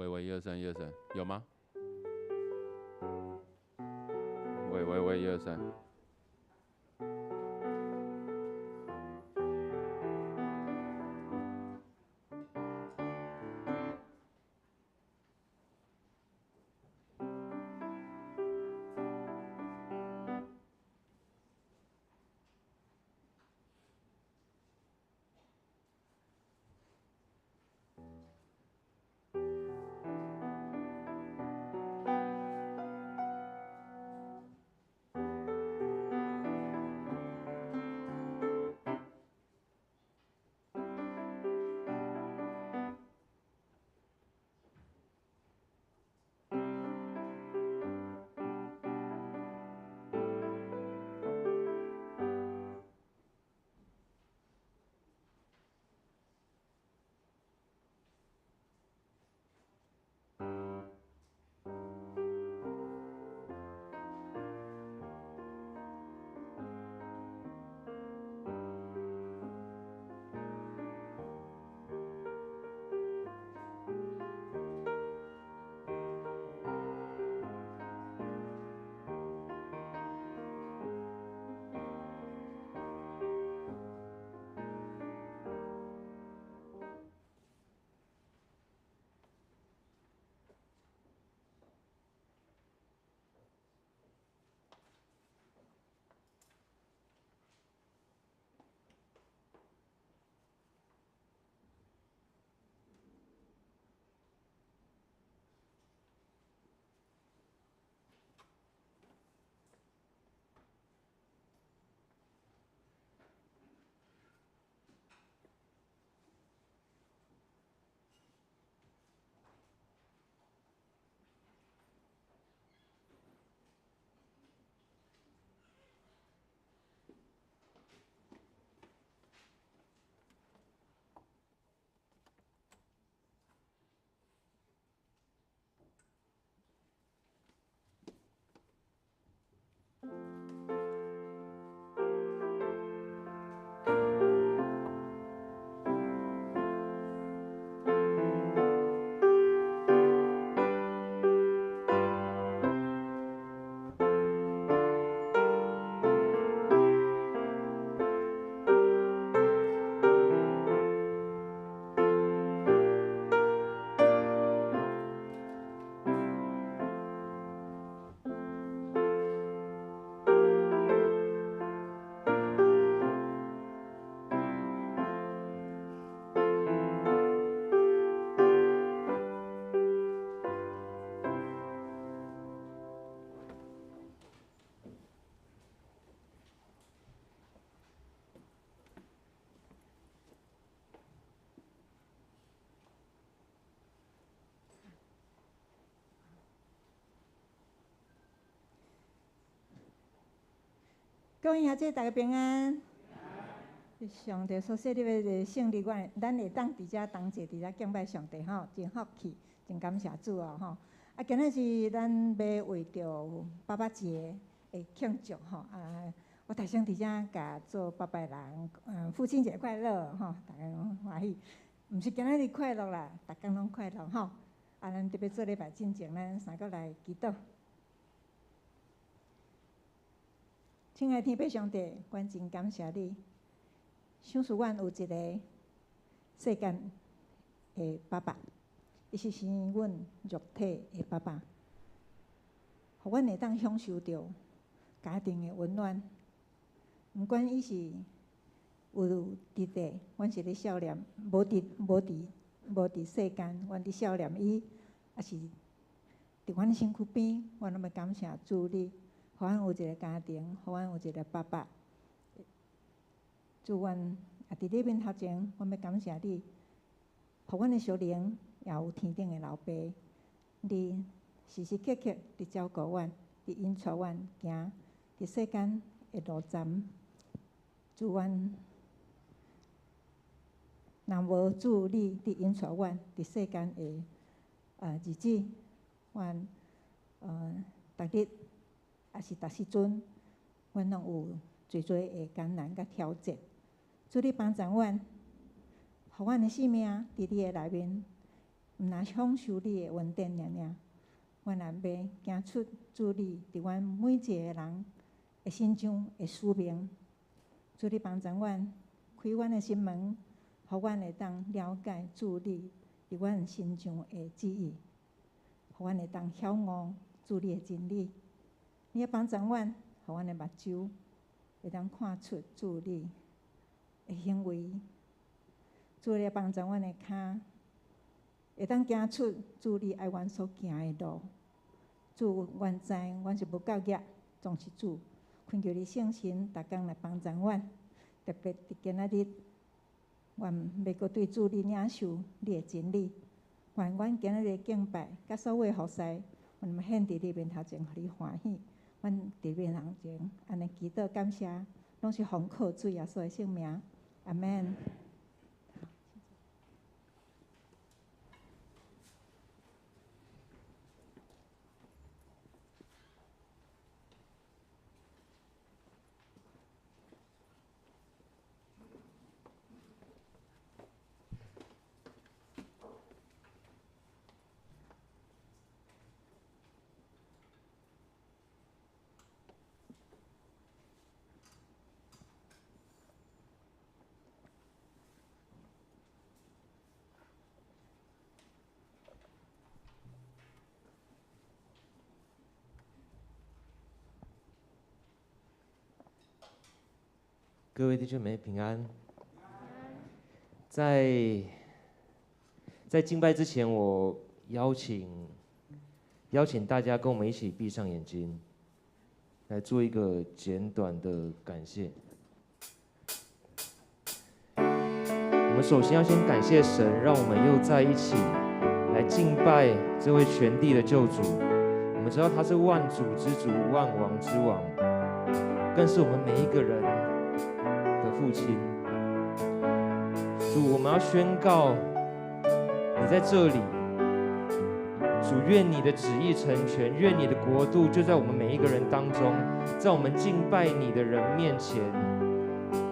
喂喂，一二三，一二三，有吗？喂喂喂，一二三。各位兄弟，大家平安。上帝所说，你要个胜利，咱会当伫遮同齐，伫遮敬拜上帝吼，真福气，真感谢主哦吼。啊，今日是咱要为着爸爸节的庆祝吼啊！我大声伫遮甲做爸爸人，父亲节快乐吼！大家拢欢喜，毋是今仔日快乐啦，逐工拢快乐吼。啊，咱特别做礼拜进前，咱三个来祈祷。亲爱的天父上帝，阮真感谢你。想使阮有一个世间的爸爸，伊是生阮肉体的爸爸，互阮会当享受到家庭的温暖。毋管伊是有伫地，阮是咧少年；无伫世间，阮伫少年伊，也是伫阮身躯边，阮拢要感谢主你。互阮有一个家庭，互阮有一个爸爸。主阮也伫你面头前，阮要感谢你，互阮的小灵也有天顶的老爸，你时时刻刻伫照顾阮，伫引带阮行伫世间的路站。主阮若无主你伫引带阮伫世间的日子，阮逐日。也是逐时阵，阮拢有侪的艰难甲挑战。主你帮助阮，互阮的性命伫你的内面，毋若享受你的恩典尔尔，阮也要行出主你伫阮每一个人的心中的使命。主你帮助阮，开阮的心门，互阮会当了解主你伫阮心中的旨意，互阮会当晓悟主你的真理。你也帮助阮，互阮的目睭会当看出主你的行为。主你也帮助阮的骹，会当行出主你爱阮所行的路。主，阮知阮是无够业，总是主。恳求你圣神，逐工来帮助阮，特别伫今仔日，阮要阁对主你领受你的真理。愿阮今仔日的敬拜，甲所有的服侍，阮们献伫你面头前，互你欢喜。阮伫面头前安尼祈祷感谢，拢是奉靠主耶稣的圣名，阿门。各位弟兄妹平安。在敬拜之前，我邀请大家跟我们一起闭上眼睛，来做一个简短的感谢。我们首先要先感谢神，让我们又在一起来敬拜这位全地的救主。我们知道他是万主之主、万王之王，更是我们每一个人的父亲。主，我们要宣告你在这里。主，愿你的旨意成全，愿你的国度就在我们每一个人当中，在我们敬拜你的人面前，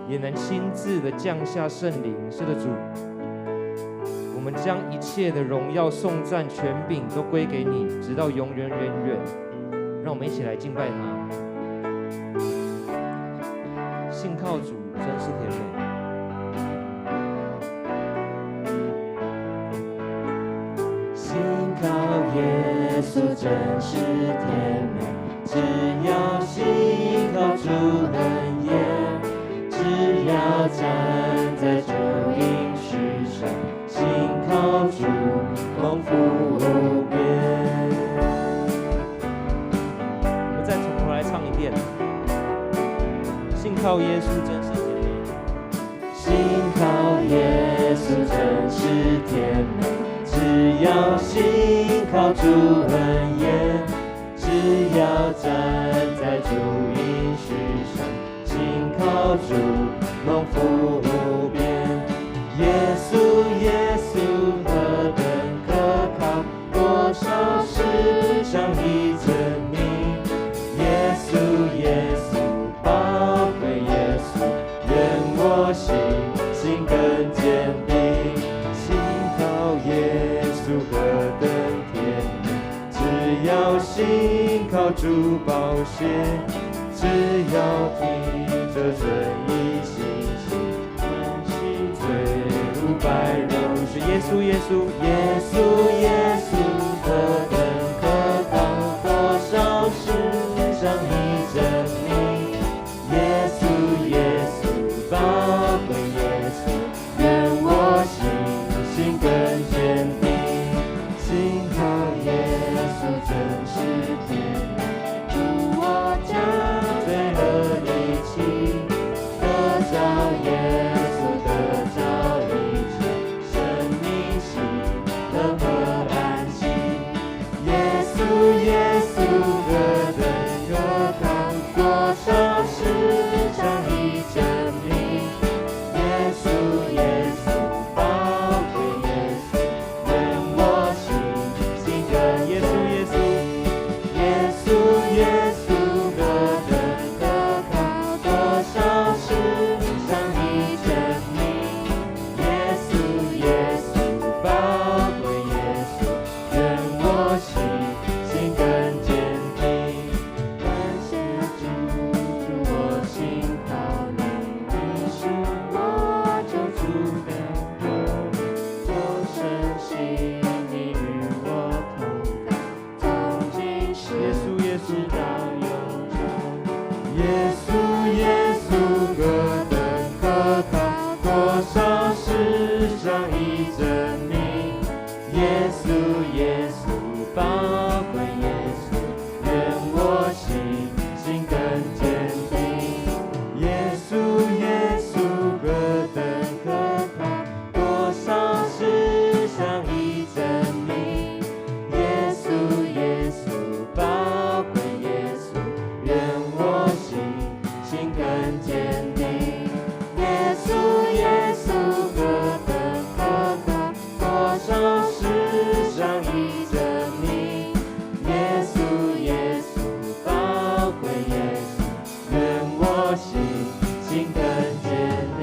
也能亲自的降下圣灵。是的，主，我们将一切的荣耀、颂赞、权柄都归给你，直到永远远远。让我们一起来敬拜他。信靠主，真是甜美。信靠耶稣真是甜美，只要信靠主恩言，只要站在主应许上，信靠主丰富无边。我们再从头来唱一遍。信靠耶稣真是甜美，信靠耶稣真是甜美。只要信靠主恩言，只要站在主应许上，信靠主蒙福无边。耶稣，耶稣何等可靠，多少世上已证明。耶稣，耶稣宝贵耶稣，愿我心更坚定。何等甜美！只要信靠主宝血，只要凭着纯一信心，罪污白肉。是耶稣，耶稣，耶稣，耶稣，何等可靠，多少世上已证明。耶稣，耶稣，宝贵耶稣，愿我心更坚定。信靠耶稣真是甜美，主我将罪恶离弃，得着耶稣，得着一切生命喜乐和安息。耶稣，耶稣何等可靠，多少世上已证明。耶稣，耶稣宝贵耶稣，愿我耶稣，耶稣，耶稣，耶稣何等可靠，多少世上已证明。耶稣，耶稣宝贵耶稣，耶稣何等可靠，多少世上已证明。耶稣，耶稣，宝贵耶稣，愿我心更坚定。耶稣，耶稣，何等可靠，多少世上已证明。耶稣，耶稣，宝贵耶稣，愿我心更坚定。耶稣，耶稣，何等可靠，多少世上已证明。耶稣，耶稣，宝贵耶稣，愿我心更坚定。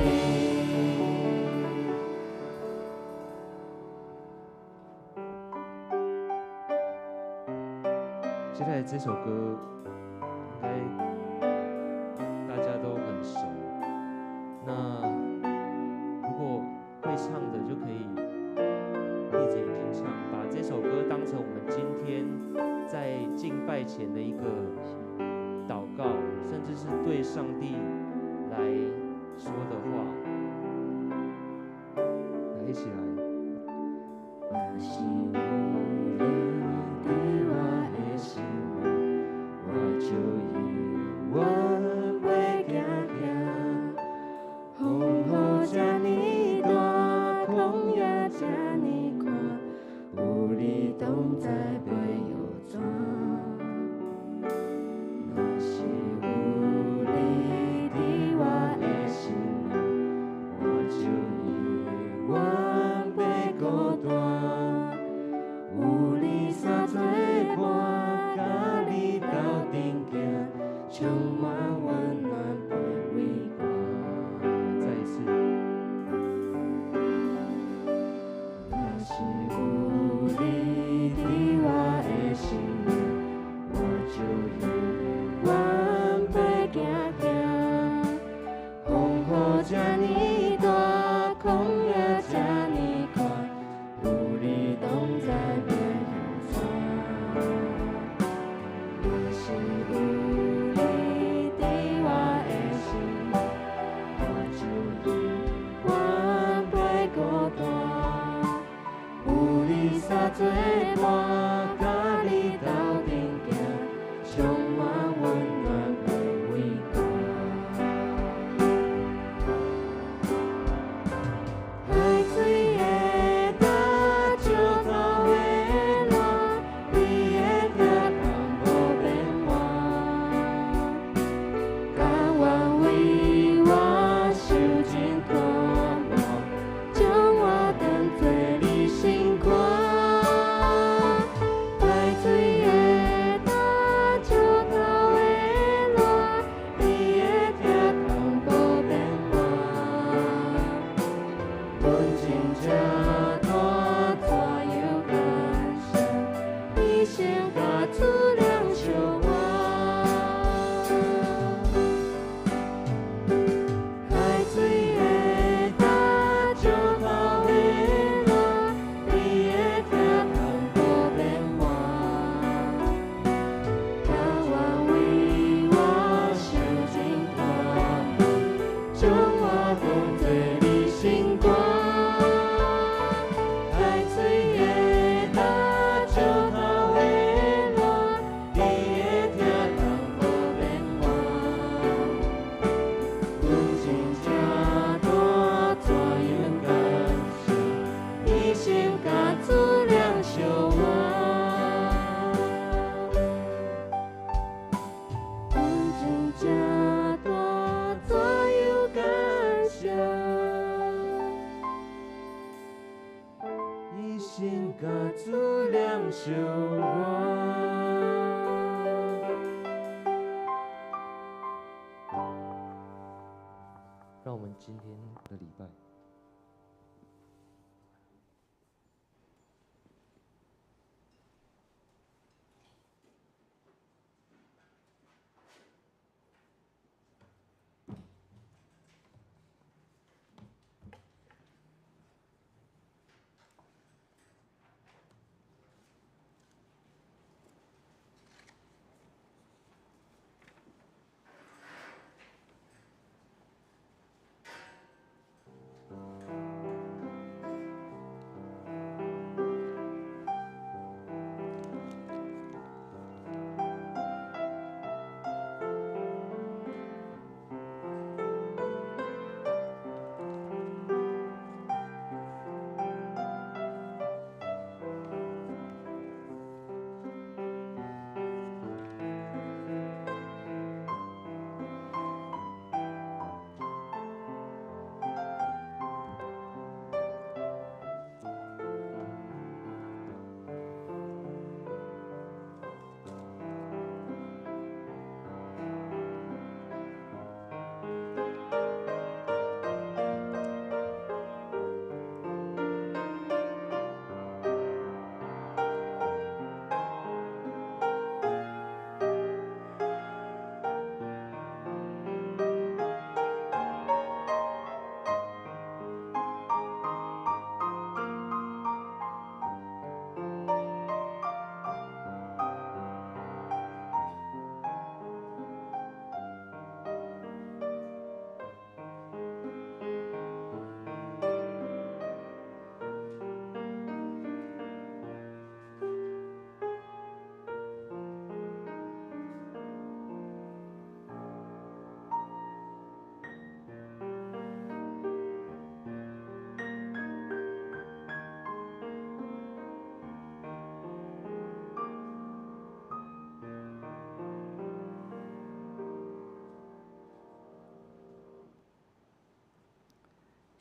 接下来这首歌，应该大家都很熟。那如果会唱的，就可以闭着眼睛唱，把这首歌当成我们今天在敬拜前的一个祷告，甚至是对上帝来说的话。来，一起来。我是有你对我的心命，我就永远袂惊惊。风雨这呢大，空也这呢宽，有你同在袂摇转。若是有你伫我的心命，我就永远袂孤单。有你相作伴，甲你斗阵行，充满温暖的微光。再一次。若是有你伫我的心命，我就永远袂惊惊。风雨这呢大，空也这呢宽，有你同在袂摇转。若是有你伫我的心命，我就永远袂孤单。有你相作伴，甲你斗阵行，充满温暖的微光。海水的干，石头的烂，你的疼痛无变换。甘愿为我受尽折磨，将我当作你心肝。海水的干，石头的烂，你的疼痛无变换。阮真正大，怎样感谢，一生甲主良相伴。海水的干，石头的烂，你的疼痛无变换。甘愿为我受尽折磨，将我当作你心肝。海水的干，石头的烂，你的疼痛无变换。阮真正大，怎样感谢，一生甲主良相伴。阮真正大，怎样感谢，一生甲主良相伴。让我们今天的礼拜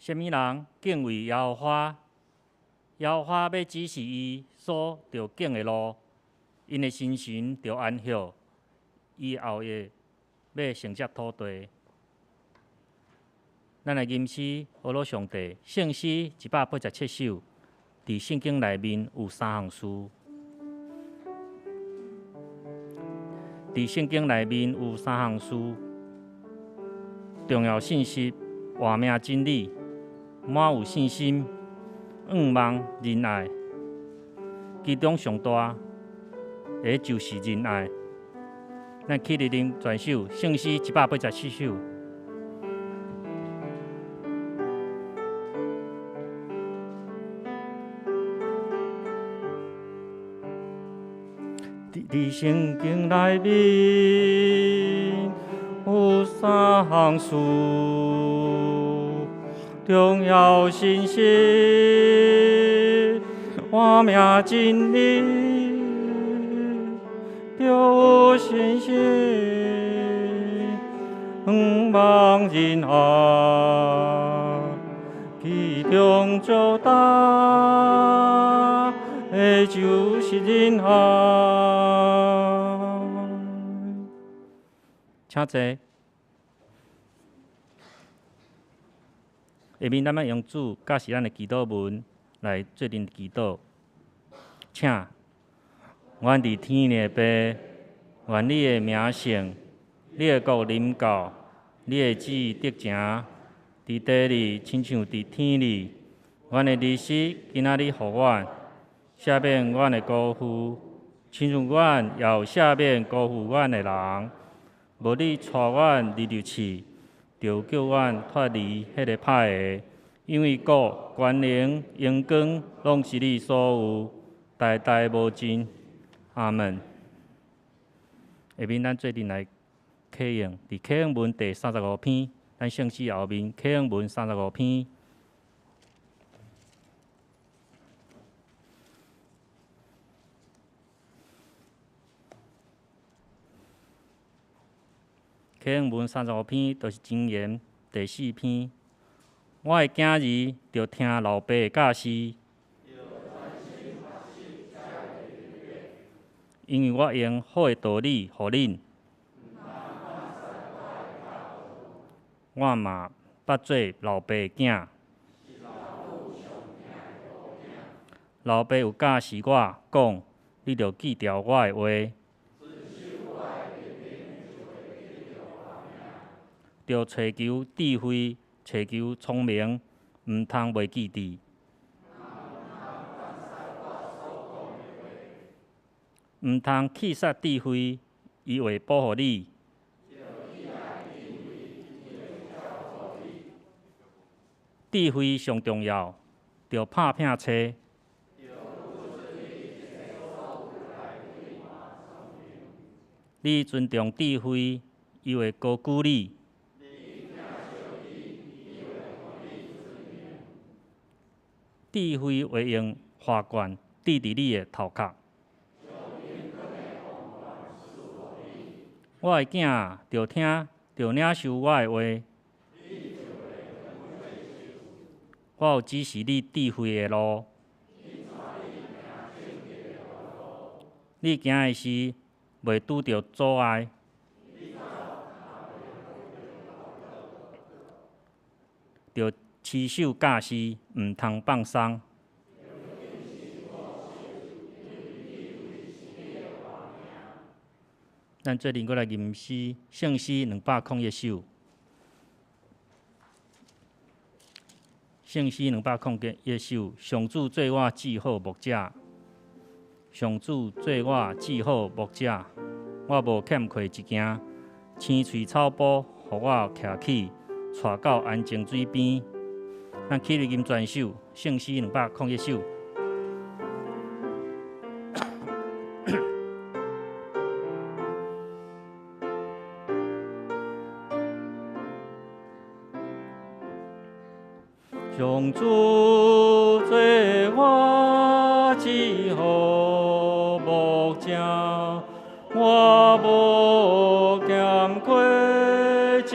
什么人敬畏耶和华？耶和华要指示伊所着行的路，因的心神着安息，以后的要承接土地。咱来吟诗，阿罗上帝圣诗187首，伫圣经内面有3项诗。伫圣经内面有3项诗，重要信息、活命真理、满有信心、仰望仁爱。其中上大的就是仁爱。咱起立念全首圣诗187首。伫圣经内面有3项事，重要信息、活命真理，有信心，仰望仁爱，其中最大的就是仁爱。请坐。下面咱要用主教示咱的祈祷文来做阵祈祷。请，阮伫天的爸，愿你的名圣，你的国临到，你的旨意得成，伫地里亲像伫天里。阮的日时今仔日互阮，赦免阮的辜负，亲像阮也有赦免辜负阮的人。无你带阮入入去，就叫阮脱离迄个歹的，因为国、权能、荣光，拢是你所有，代代无尽。阿门。下面咱做阵来启用，伫启用文第35篇，咱圣诗后面启用文35篇。启用文35篇，就是箴言第4篇。我的囝儿着听老爸的教示，因为我用好的道理互恁。我嘛捌做老爸的囝。老爸有教示我讲，你着记牢我的话。着找求智慧，找求聪明，毋通袂记伫。毋通弃杀智慧，伊会保护你。智慧上重要，着拍拼找。你尊重智慧，伊会高举你。智慧会用花冠滴伫你的头壳。我的囝着听，着领受我的话。我有指示你智慧的路。你行的时，袂拄着阻碍。着持守教示，毋通放松。咱最近过来吟诗，圣诗201首。圣诗201首，上主做我至好牧者，上主做我至好牧者，我无欠缺一件。青翠草埔，互我徛起，带到安静水边。咱起立吟全首，圣诗201首。上主做我至好牧者，我无欠缺一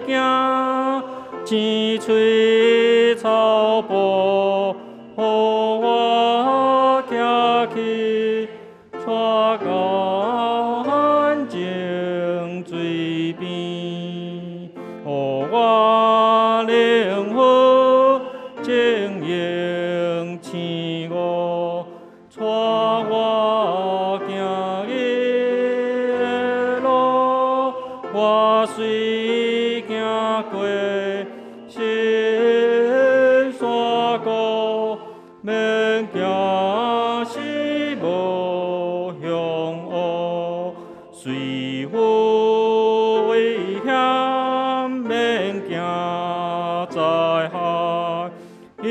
件。青翠步，互我行去，带到安静水边，互我灵魂静营醒悟，带我行伊的路，我虽行过深山谷，免惊死无向恶，虽有危险，免惊灾害，因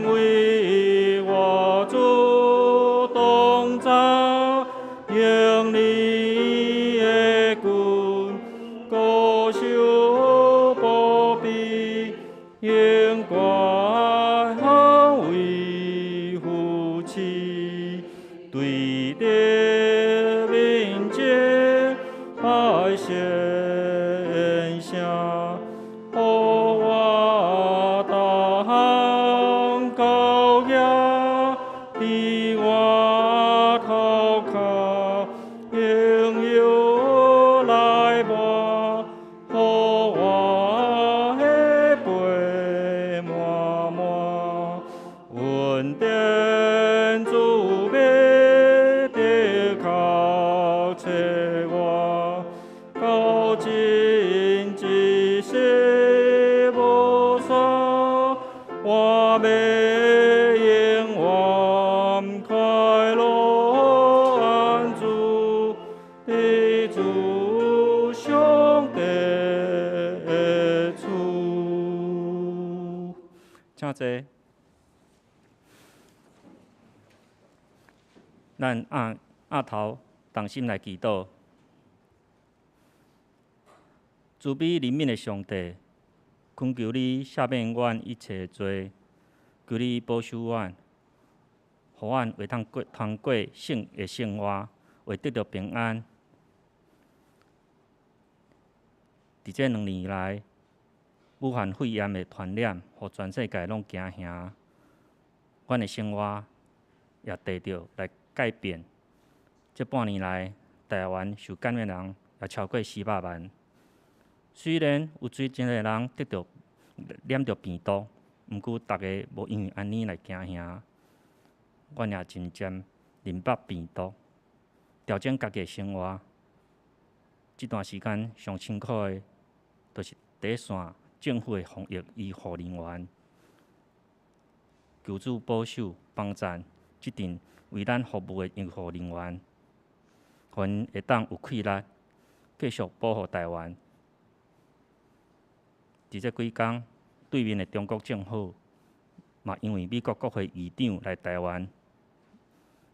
为我主同在，用你的棍高手保庇，应该捍卫扶持，对着民间百姓声，互我大行高雅，比我头壳应有来磨，互我的背满满，稳定主要的靠找我，到今一世无错，我要永远快乐安住，地主上帝的厝。请坐。咱额头同心来祈祷，慈悲怜悯的上帝，恳求你赦免阮一切的罪，求你保守阮，互阮会通过圣的生活，会得到平安。伫这2年来，武汉肺炎的传染，互全世界拢惊吓，阮的生活也得到来改变。这半年来，台湾受感染人也超过400万。虽然有最真个人得到染着病毒，毋过大家无因为安尼来惊吓。阮也真渐明白病毒，调整家己的生活。这段时间上辛苦的，就是第一线政府的防疫医护人员，求主保守帮赞这阵为咱服务的医护人员，互因会当有气力继续保护台湾。伫这几天，对面的中国政府嘛因为美国国会议长来台湾，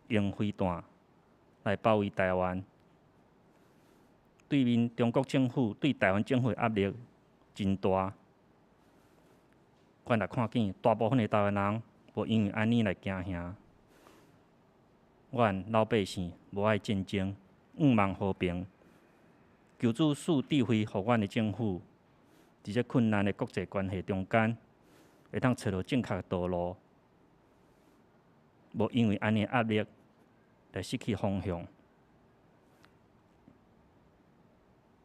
用飞弹来包围台湾。对面中国政府对台湾政府的压力真大。阮也看见大部分的台湾人无因为安尼来惊吓。阮老百姓无爱战争，仰望和平，求主赐智慧，互阮的政府，伫这困难的国际关系中间，会当找到正确的道路，无因为安尼压力来失去方向。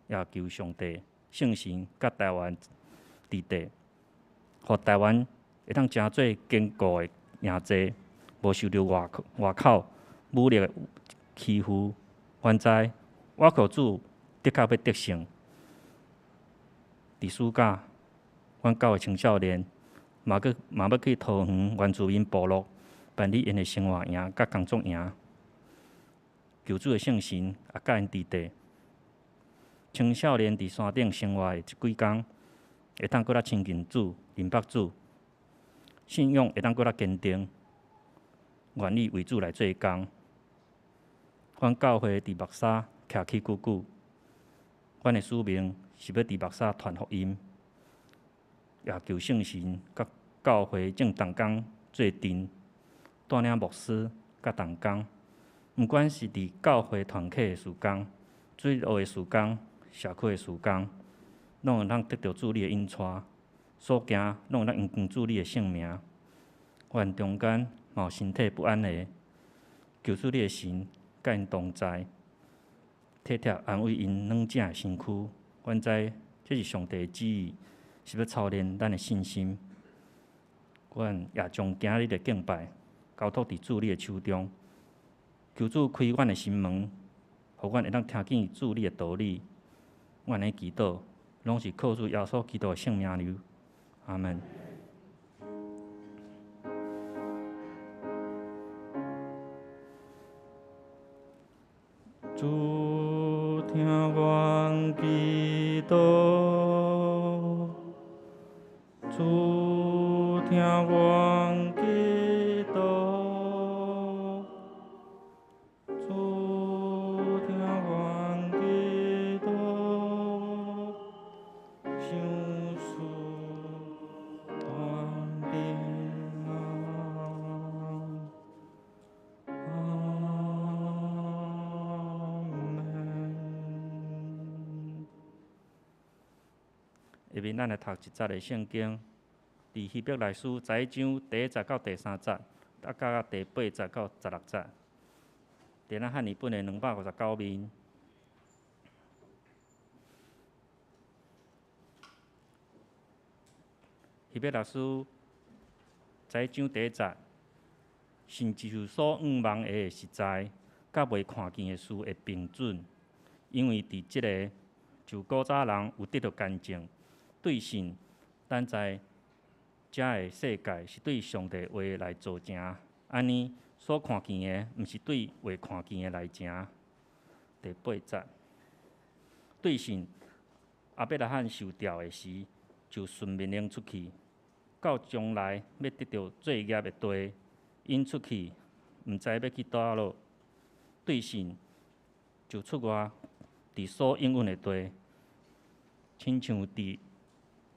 也求上帝圣神甲台湾伫地，互台湾会当成做坚固的营寨，无受到外口武力的欺负。原知我靠主的确要得胜。伫暑假，阮教会青少年嘛要去桃园原住民部落办理因的生活营甲工作营，求主的圣神也甲因伫地。青少年伫山顶生活的即几工，会当搁较亲近主、明白主，信仰会当搁较坚定，愿意为主来做工。阮教会伫目沙徛起久久，阮的使命是要伫目沙传福音，也求圣神甲教会正同工做阵，带领牧师甲同工，毋管是伫教会团契的事工、水路的事工、社区的事工，拢会当得到主你的引带，所行拢会当因主你的圣名，愿中间嘛有身体不安的，求主你的神甲因同在，体贴安慰因软正的身躯。阮知这是上帝的旨意，是要操练咱的信心。阮也将今日的敬拜交托伫主你的手中，求主开阮的心门，互阮会当听见主你的道理。阮的祈祷拢是靠主耶稣基督的圣名流，阿门。主听阮祈祷，主听阮祈祷，主听阮祈祷，相思愿平安。下面咱来读一节的圣经，伫希伯来书十一章第1节到第3节，啊，到第8节到16节。伫咱汉语本的259面。希伯来书十一章第1节，神就是所仰望的实在，甲未看见的事的平准，因为伫即个就古早人有得到干净。对神，咱在遮个世界是对上帝话来做成，安尼所看见的，毋是对未看见的来成。第8节，对神，阿伯拉罕受调的时，就顺命令出去，到将来要得到罪孽的地，因出去，毋知要去倒落。对神，就出外伫所应允的地，亲像伫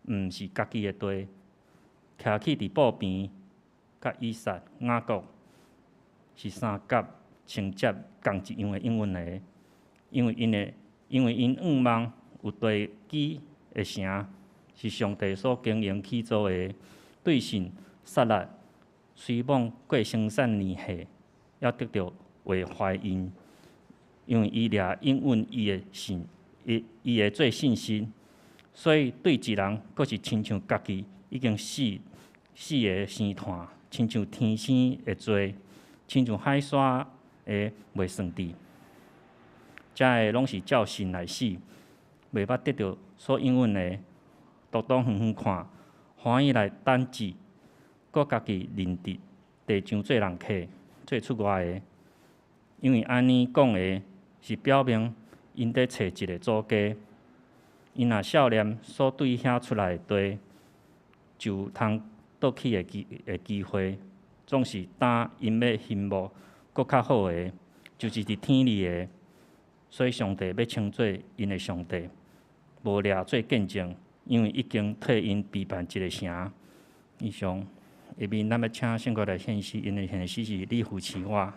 毋是家己的地，徛起伫埔边，甲以撒、雅各是三甲承接同一样的应允的，因为因仰望有地基的城，是上帝所经营起造的。对神，撒拉虽往过生产年岁，要得到为怀孕，因为伊掠应允伊的信，伊的做信心。所以对一人，阁是亲像家己已经死的生炭，亲像天星的罪，亲像海沙的未算治。遮个拢是照神来死，袂捌得到所应允的，独当远远看，欢喜来等志，阁家己认得地上做人客，做出外的。因为安尼讲的是表明因在找一个祖家。因若少年所对遐出来的地，就通倒去的机会，总是等因要羡慕搁较好的，就是伫天里的。所以上帝要称作因的上帝，无掠做见证，因为已经替因备办一个城。以上下面咱要请圣国来献诗，因的献诗是你扶持我。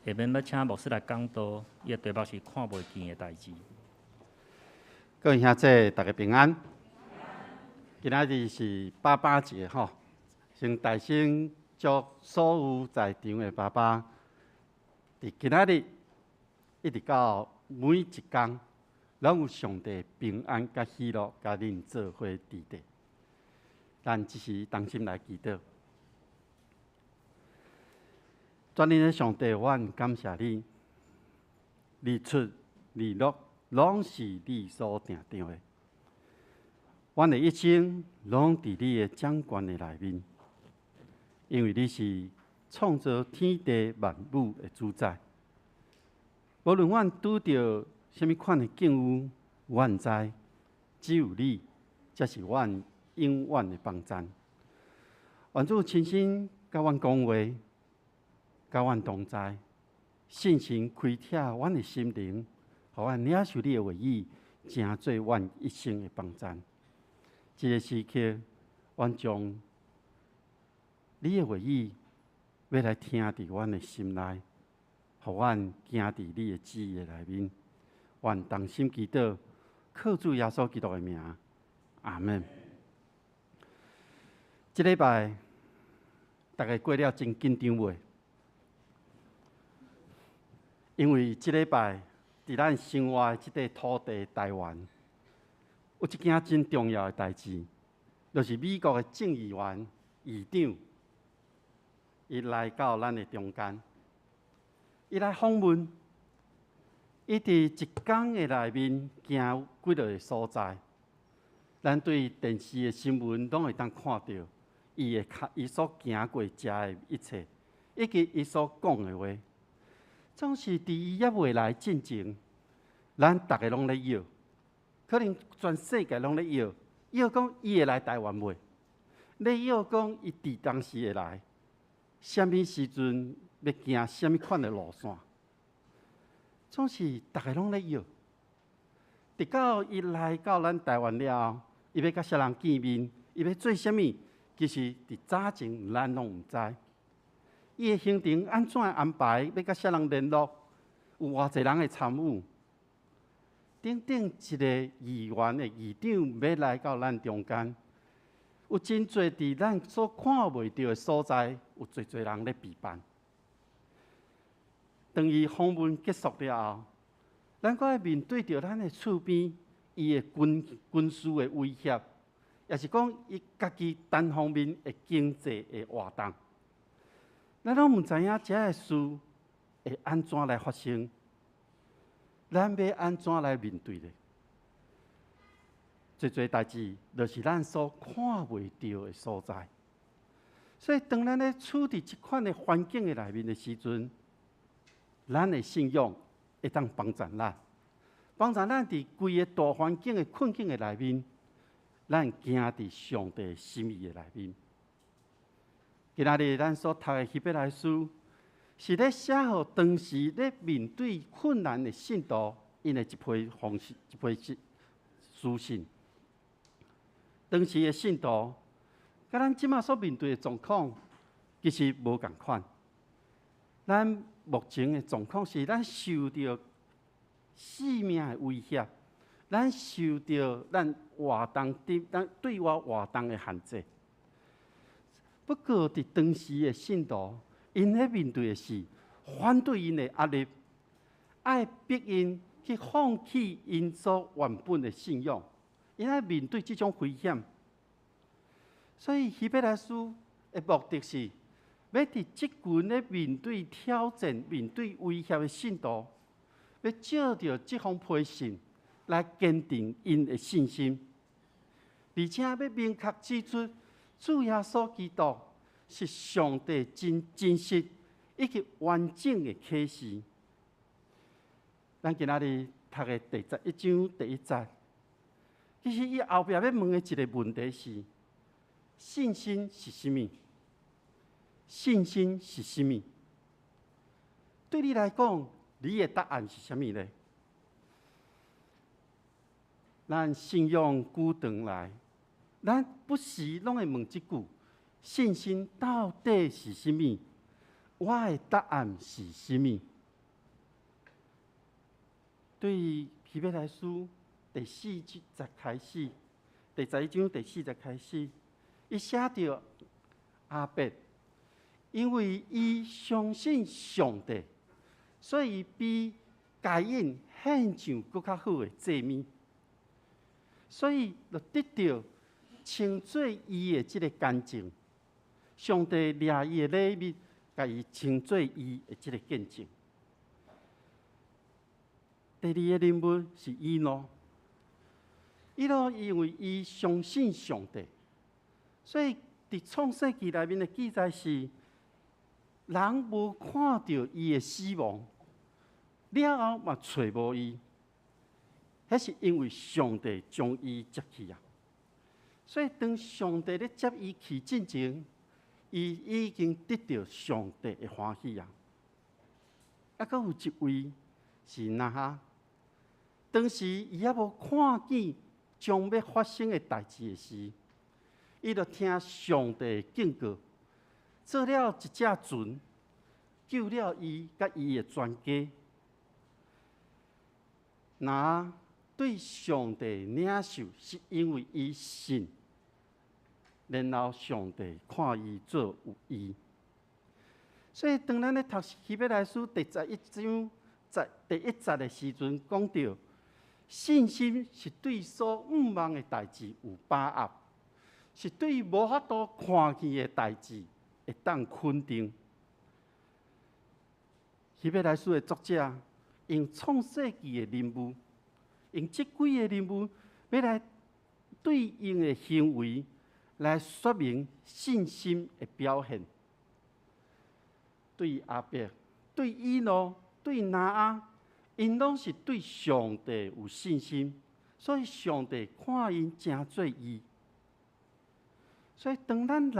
下面要请牧师来讲道，伊的题目是看袂见的代志。各位兄弟，大家平安。今仔日是爸爸节吼，先大声祝所有在场的爸爸，伫今仔日一直到每一天，拢有上帝平安、甲喜乐、甲恁做伙伫地。咱只是同心来祈祷。全能的上帝，阮感谢你，日出日落，拢是你所定定的。阮的一生拢伫你的掌管的内面，因为你是创造天地万物的主宰。无论阮拄着什么款的境遇，阮知只有你才是阮永远的帮助。愿主亲身甲阮讲话，甲阮同在，信心开拓阮的心灵，互阮领受你的话语，成做阮一生的帮助。这个时刻，阮将你的话语要来听伫阮的心内，互阮行伫你的旨意内面。愿同心祈祷，靠主耶稣基督的名，阿门。这礼拜大家过了真紧张袂？因为这礼拜伫咱生活的这块土地台湾，有一件真重要的代志，就是美国的众议员议长，伊来到咱的中间，伊来访问，伊伫一天的内面行几落个所在，咱对电视的新闻拢会当看到伊所行过食的一切，以及伊所讲的话，总是伫伊还未来进前，咱大家拢咧摇。可能全世界拢咧摇讲伊会来台湾袂？咧摇讲伊伫当时会来，什么时阵要行什么款的路线？总是大家拢咧摇。直到伊来到咱台湾了后，伊要甲啥人见面，伊要做啥物？其实伫早前咱拢毋知。伊的行程安怎安排？要甲啥人联络？有偌济人会参与？等等，一个议员的议长要来到咱中间，有真侪伫咱所看袂到的所在，有侪人咧陪伴。当伊访问结束了后，咱阁要面对着咱的厝边伊的军事的威胁，也是讲伊家己单方面的经济的活动。咱拢毋知影这个事会安怎来发生。咱要安怎来面对呢？最代志，就是咱所看袂到的所在。所以，当咱咧处伫即款的环境的内面的时阵，咱的信仰会当帮助咱，帮助咱伫规个大环境的困境的内面，咱行伫上帝心意的内面。今仔日咱所读的希伯来书，是咧写予当时咧面对困难的信徒，因的一批方式、一批书信。当时的信徒，甲咱即马所面对的状况，其实无共款。咱目前的状况是，咱受到生命的威胁，咱受到咱活动咱对外活动的限制。不过，伫当时的信徒，因咧面对的是反对因的压力，爱逼因去放弃因所原本的信仰，因爱面对这种危险。所以希伯来书的目的是，要伫即群咧面对挑战、面对威胁的信徒，要借着这封批信来坚定因的信心，而且要明确指出，主耶稣基督是上帝真实以及完整的启示。咱今仔日读的第11章第1节，其实伊后壁要问的一个问题是：信心是甚物？信心是甚物？对你来讲，你的答案是啥物呢？咱信仰久长来，咱不时拢会问一句：信心到底是甚物？我的答案是甚物？对希伯来书第4节开始，第11章第4节开始，伊写着阿伯，因为伊相信上帝，所以比该隐献上更较好的祭物，所以就得到称做伊的这个干净。上帝掠伊的礼物，甲伊称做伊的这个见证。第二个人物是伊诺，伊诺因为伊相信上帝，所以伫创世纪内面的记载是，人无看到伊的死亡，了后嘛找无伊，迄是因为上帝将伊接去啊。所以当上帝咧接伊去进前，伊已经得到上帝的欢喜啊。啊，阁有一位是那哈。当时伊还无看见将要发生的代志的时，伊就听上帝的警告，做了一只船，救了伊甲伊的全家。那对上帝领受，是因为伊信，然后上帝看伊做有义。所以当咱咧读希伯来书第11章第1节的时阵，讲到。信心是对所毋望的代志有把握，是对无法度看见的代志会当肯定。希伯来书的作者用创世纪的人物，用这几个人物要来对应的行为来说明信心的表现。对阿伯、对以诺、对拿阿。因拢是对上帝有信心，所以上帝看因真做义。所以当咱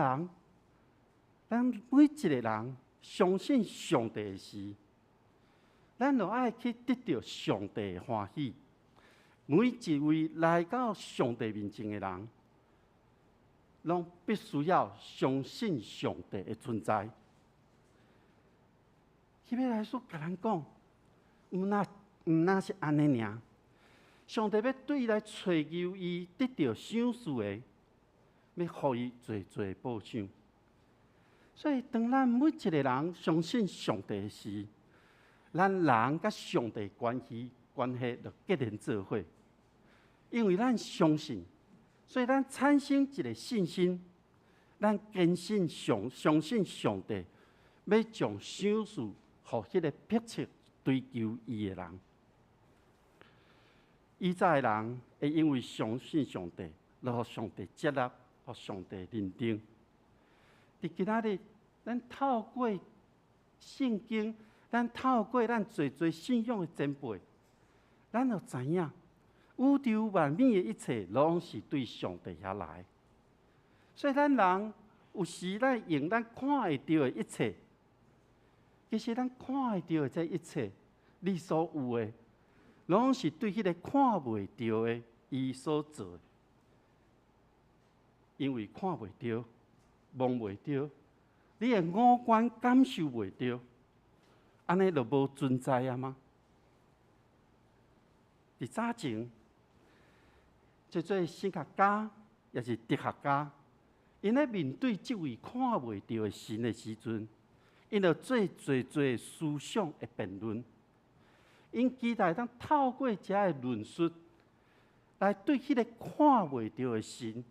每一个人相信上帝的时，咱就爱去得到上帝的欢喜。每一位来到上帝面前的人，拢必须要相信上帝的存在。希伯来书甲咱讲。毋那是安尼尔，上帝要对来找求伊得到赏赐的，要互伊侪侪报赏。所以，当咱每一个人相信上帝的时，咱人甲上帝关系就结连做伙。因为咱相信，所以咱产生一个信心，咱坚信相信上帝要将赏赐互迄个迫切。追求伊的人，以前的人会因为相信上帝，然后上帝接纳，互上帝认定。伫今仔日，咱透过圣经，咱透过咱侪信仰的前辈，咱就知影，宇宙万物的一切，拢是对上帝遐来。所以咱人有时咱用咱看会到的一切。其实咱看会到的这一切，你所有的，拢是对迄个看袂到的伊所做的。因为看袂到、摸袂到，你的五官感受袂到，安尼就无存在啊吗？伫早前，做神学家也是哲学家，因咧面对这位看袂到的神的时阵。因就做侪思想的辩论，因期待当透过这个论述，来对迄个看袂到的神，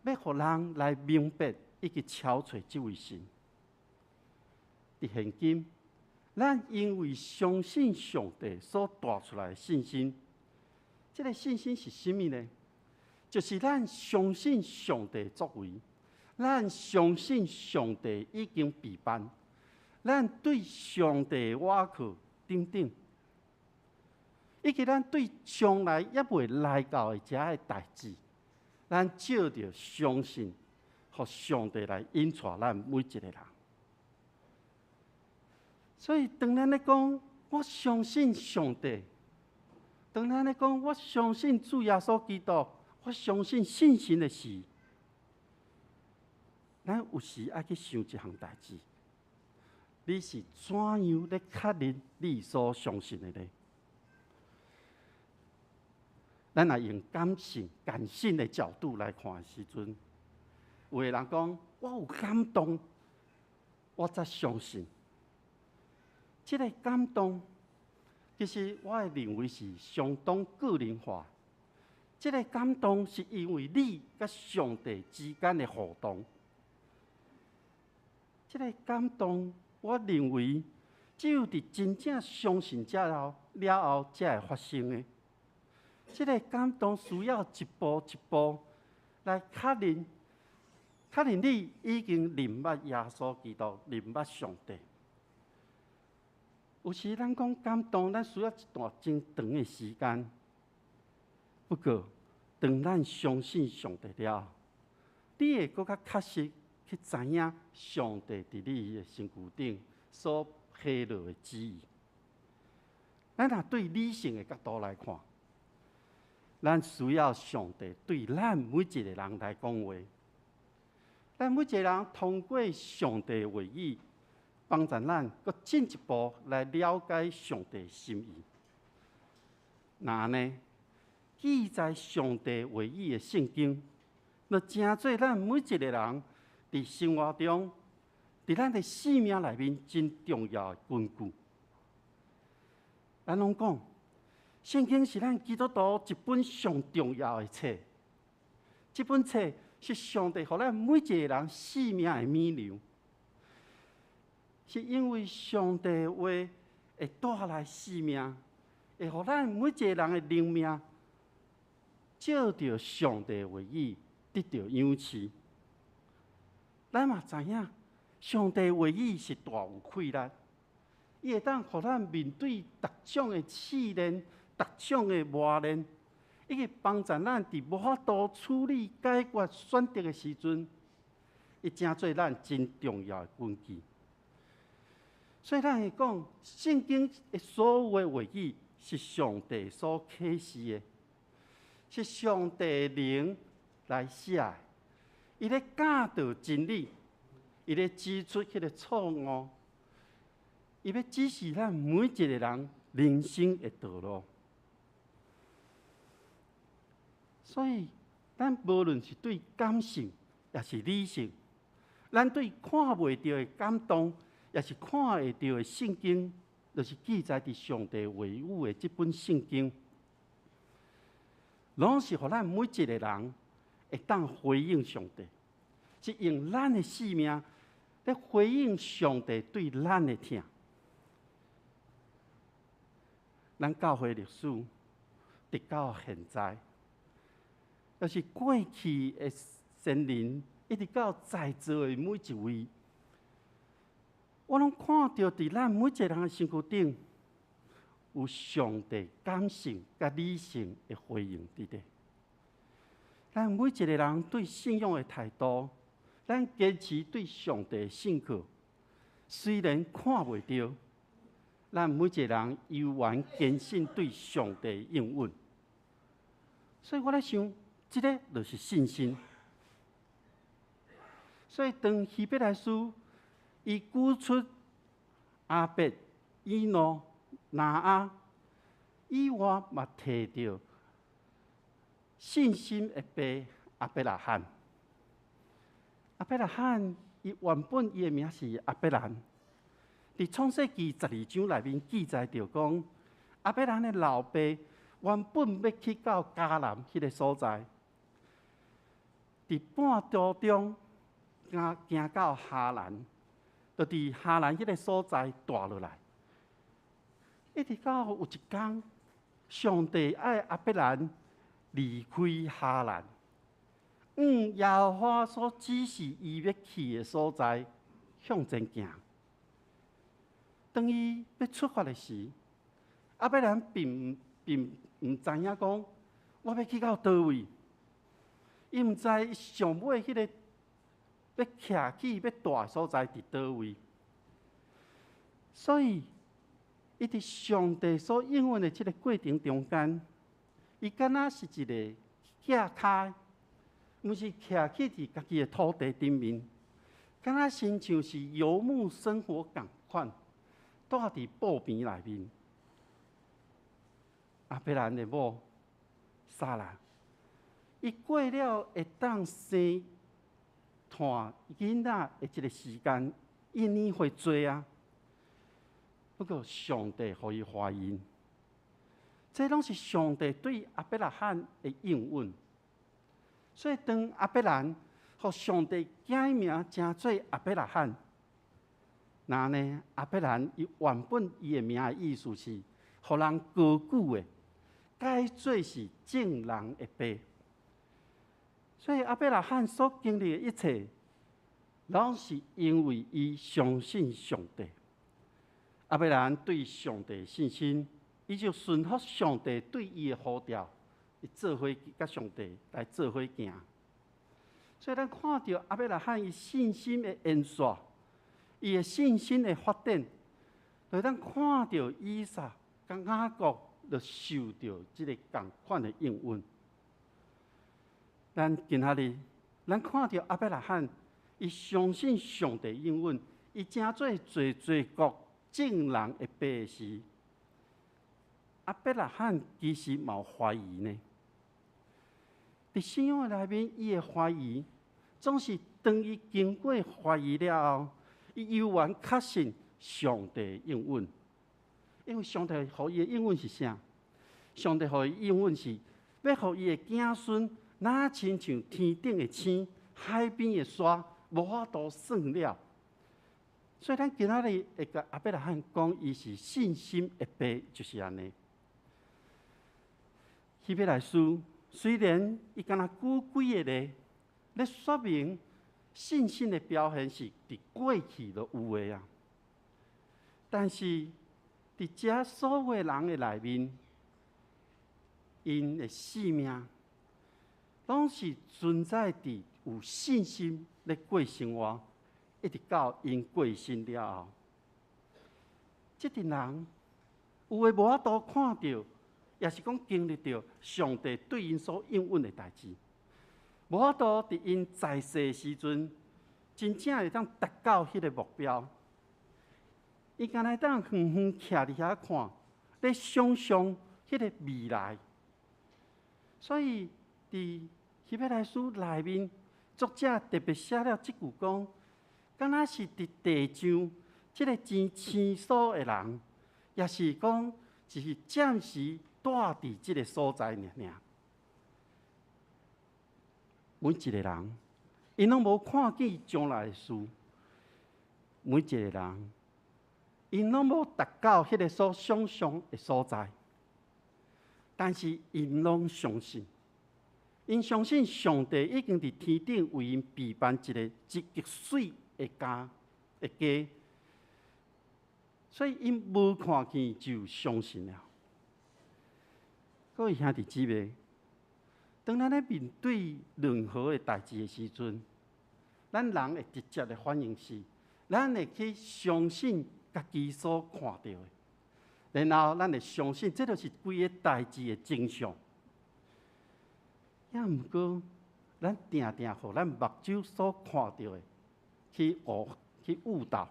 要互人来明白以及超找这位神。伫现今，咱因为相信上帝所带出来的信心，这个信心是什么呢？就是咱相信上帝作为。咱相信上帝已经备办，咱对上帝的倚靠等等，以及咱对将来也未来到的这个代志，咱照着相信，互上帝来引带咱每一个人。所以，当咱咧讲我相信上帝，当咱咧讲我相信主耶稣基督，我相信信心的时，咱有时爱去想一项代志，你是怎样咧确认你所相信的呢？咱也用感性的角度来看的时阵，有的人讲我有感动，我才相信。这个感动，其实我会认为是相当个人化。这个感动是因为你甲上帝之间的互动。这个感动，我认为只有伫真正相信了后，才会发生的。这个感动需要一步一步来确认你已经认捌耶稣基督，认捌上帝。有时咱讲感动，咱需要一段真长的时间。不过，当咱相信上帝了，你会更较确实去知影上帝伫你的身躯顶所下落的旨意。咱若对理性的角度来看，咱需要上帝对咱每一个人来讲话。咱每一个人通过上帝的话语，帮助咱搁进一步来了解上帝的心意。那呢，记载上帝话语的圣经，就真做咱每一个人伫生活中，伫咱的生命内面真重要的根据。咱拢讲，圣经是咱基督徒一本上重要的册。这本册是上帝予咱每一个人生命的米粮，是因为上帝的话会带来生命，会予咱每一个人的灵命照着上帝的话语得到养赐。咱嘛知影，上帝的话语是大有气力，伊会当予咱面对各种的试炼、各种的磨练，以及帮助咱伫无法度处理、解决选择的时阵，伊正做咱真重要的根基。所以咱会讲，圣经的所有的话语是上帝所启示的，是上帝的灵来写的。伊咧教导真理，伊咧指出迄个错误，伊要指示咱每一个人人生的道路。所以，咱无论是对感性，也是理性，咱对看袂到的感动，也是看会到的圣经，就是记载伫上帝话语的这本圣经，拢是互咱每一个人会当回应上帝，是用咱的生命来回应上帝对咱的疼。咱教会历史直到现在，就是过去的先人，一直到在座的每一位，我拢看到伫咱每一个人的身躯顶，有上帝感性甲理性的回应伫咧。咱每一个人对信仰的态度，咱坚持对上帝的信靠，虽然看袂到，咱每一个人犹原坚信对上帝的应允。所以我咧想，这个就是信心。所以当希伯来书伊举出阿伯、以诺、拿阿，以外嘛提到信心的爸阿伯拉罕。阿伯拉罕伊原本伊的名是阿伯兰，伫创世纪12章内面记载着讲，阿伯兰的老爸原本要去到迦南迄个所在，伫半途中行到哈兰，就伫哈兰迄个所在住落来。一直到有一天，上帝爱阿伯兰离开哈兰，耶和华所指示伊要去的所在向前行。当伊要出发的时，阿伯兰并唔知影讲我要去到叨位，伊唔知上尾迄个要徛起要住的所在伫叨位，所以伊伫上帝所应允的这个过程中间，伊敢若是一个架开，毋是徛起伫家己的土地顶面，敢若亲像是游牧生活共款，住伫布边内面。阿伯兰的某撒拉，伊过了会当生团囡仔的这个时间，一年会多啊。不过上帝互伊怀孕，这拢是上帝对亚伯拉罕的应允。所以当亚伯兰互上帝改名，称做亚伯拉罕。那呢，亚伯兰伊原本伊的名的意思是，互人高举的，改做是正人的爸。所以亚伯拉罕所经历的一切，拢是因为伊相信上帝。亚伯兰对上帝的信心，伊就顺服上帝对伊的呼召，伊做伙甲上帝来做伙行。所以咱看到亚伯拉罕伊信心的延续，伊的信心的发展，就咱看到以撒跟雅各就受到这个同款的应允。咱今仔日，咱看到亚伯拉罕，伊相信上帝应允，伊正做侪国正人的爸时，亚伯拉罕其实嘛有怀疑呢。伫信仰的内面，伊的怀疑，总是当伊经过怀疑了后，伊悠然确信上帝应允。因为上帝予伊的应允是啥？上帝予伊应允是要予伊的子孙，哪亲像天顶的星、海边的沙，无法度算了。所以咱今仔日会甲亚伯拉罕讲，伊是信心的爸，就是安尼。希伯来书虽然伊敢若举几个例，咧说明信心的表现是伫过去就有的啊，但是伫遮所有人的内面，因的性命拢是存在伫有信心咧过生活。一直到因过身了后，这群人有诶无法度看到，也是讲经历到上帝对因所应允的代志，无法度伫因在世时阵，真正会当达到迄个目标。伊敢若当远远徛伫遐看，咧想象迄个未来。所以伫希伯来书内面，作者特别写了即句讲。敢若是伫地上，即个真清楚的人，也是讲，就是暂时住伫即个所在尔。每一个人，因拢无看见将来的事；每一个人，因拢无达到迄个所想象的所在。但是因拢相信，因相信上帝已经伫天顶为因备办一个极水的家，所以因无看见就相信了。各位兄弟姊妹，当咱咧面对任何的代志的时阵，咱人会直接的反应是，咱会去相信家己所看到的，然后咱会相信这就是规个代志的真相。也毋过，咱定定互咱目睭所看到的。去误导，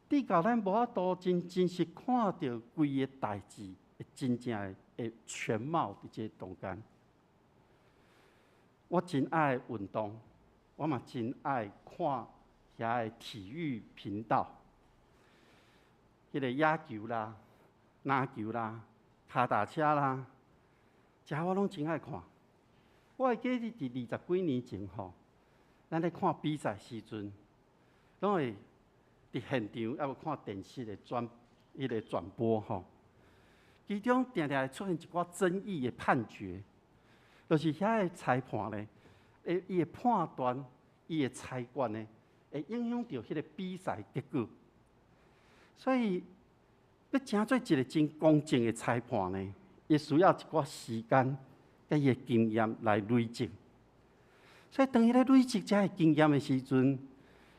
直到咱无法度真实看到规个代志的真正的全貌伫这中间。我真爱运动，我嘛真爱看遐个体育频道，迄个野球啦、篮球啦、脚踏车啦，这我拢真爱看。我会记得伫20几年前吼。咱咧看比赛时阵，拢会伫现场，抑有看电视的转播吼。其中定定会出现一寡争议的判决，就是遐个裁判咧，伊的判断、伊的裁决咧，会影响到迄个比赛结果。所以要成做一个真公正的裁判咧，也需要一寡时间甲伊的经验来累积。所以，当伊咧累积这个经验的时阵，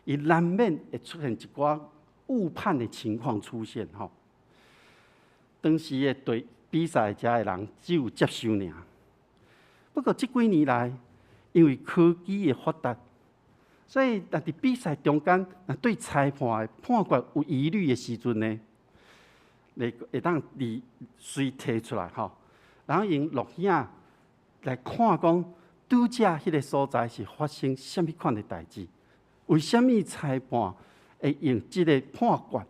伊难免会出现一寡误判的情况出现吼。当时的对比赛遮的人只有接受尔。不过这几年来，因为科技的发达，所以在比赛中间，对裁判的判决有疑虑的时阵呢，会当随提出来吼，然后用录影来看讲，拄则迄个所在是发生什么款的代志？为什么裁判会用即个判决？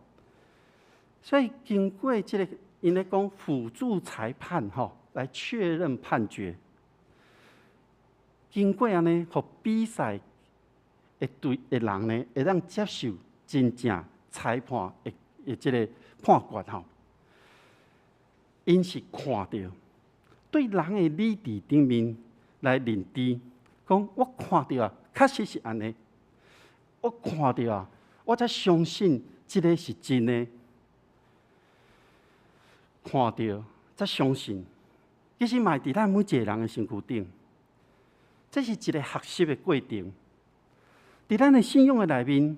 所以经过即个，因咧讲辅助裁判来确认判决。经过安尼，互比赛的人呢，会当接受真正裁判的即个判决因是看到对人的理智顶面来认知，讲我看到啊，确实是安尼。我看到啊，我才相信这个是真的。看到才相信，其实嘛，伫咱每一个人的身躯顶，这是一个学习的过程。伫咱的信仰的内面，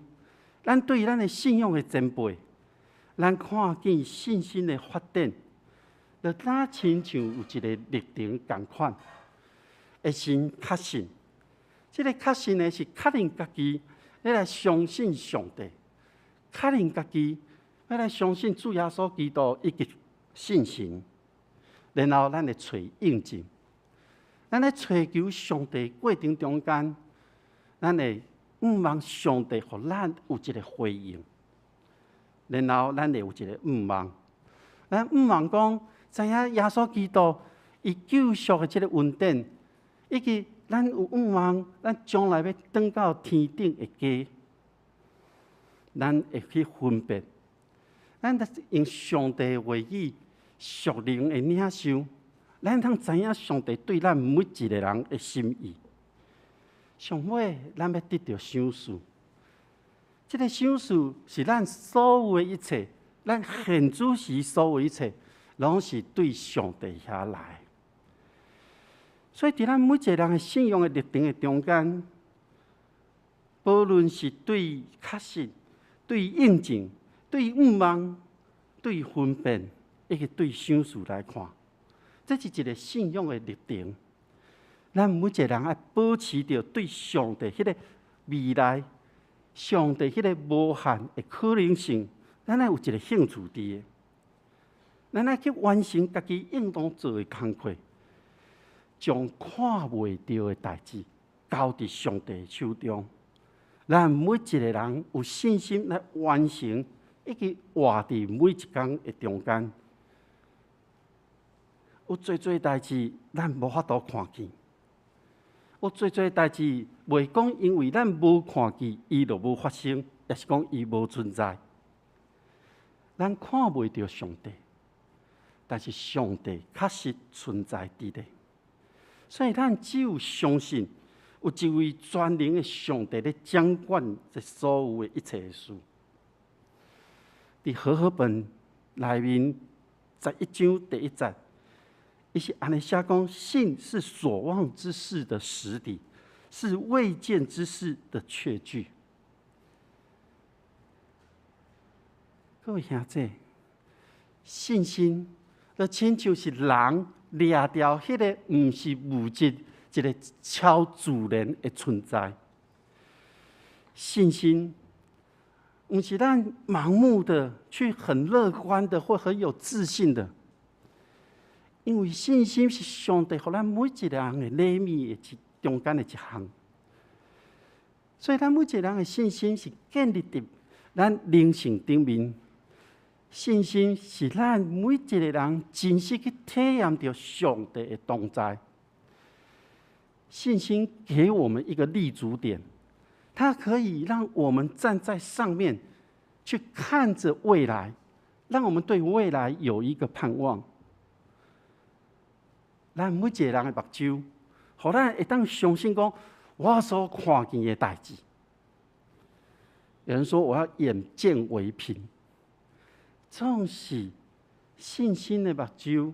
咱对咱的信仰的前辈，咱看见信心的发展，就哪亲像有一个历程同款，会先确信。这个确信呢，是确认家己要来相信上帝，确认家己要来相信主耶稣基督以及信心，然后咱会找印证。咱咧追求上帝过程中间，咱会望上帝互咱有一个回应，然后咱会有一个望，咱望讲知影耶稣基督伊救赎的这个恩典，以及咱有望，咱将来要登到天顶的家，咱会去分别，咱用上帝的话语、属灵的领受，咱通知影上帝对咱每一个人的心意。上尾，咱要得到赏赐，这个赏赐是咱所有的一切，咱现主时所有一切，拢是对上帝遐来。所以，伫咱每一个人的信仰的历程的中间，无论是对确信、对印证、对望、对分辨，以及对赏赐来看，这是一个信仰的历程。咱每一个人要保持着对上帝迄个未来、上帝迄个无限的可能性，咱要有一个兴趣伫的，咱要去完成家己应当做的工课。将看袂到的代志交伫上帝手中，咱每一个人有信心来完成，以及活伫每一天的中间。有侪代志咱无法度看见，有侪代志袂讲因为咱无看见，伊就无发生，也是讲伊无存在。咱看袂到上帝，但是上帝确实存在伫咧。所以，咱只有相信有一位全能的上帝咧掌管这所有的一切的事。伫和合本内面11章第1节，伊是安尼写讲：信是所望之事的实底，是未见之事的确据。各位兄弟，信心就亲像是人掠掉迄个毋是物质一个超自然的存在。信心毋是咱盲目的去很乐观的或很有自信的，因为信心是上帝互咱每一个人的礼物的中间的一项。所以咱每一个人的信心是建立伫咱灵性顶面。信心是咱每一个人真实去体验到上帝的同在。信心给我们一个立足点，它可以让我们站在上面去看着未来，让我们对未来有一个盼望。咱每一个人的目睭，互咱会当相信讲，我所看见的代志。有人说我要眼见为凭。总是信心的目睭，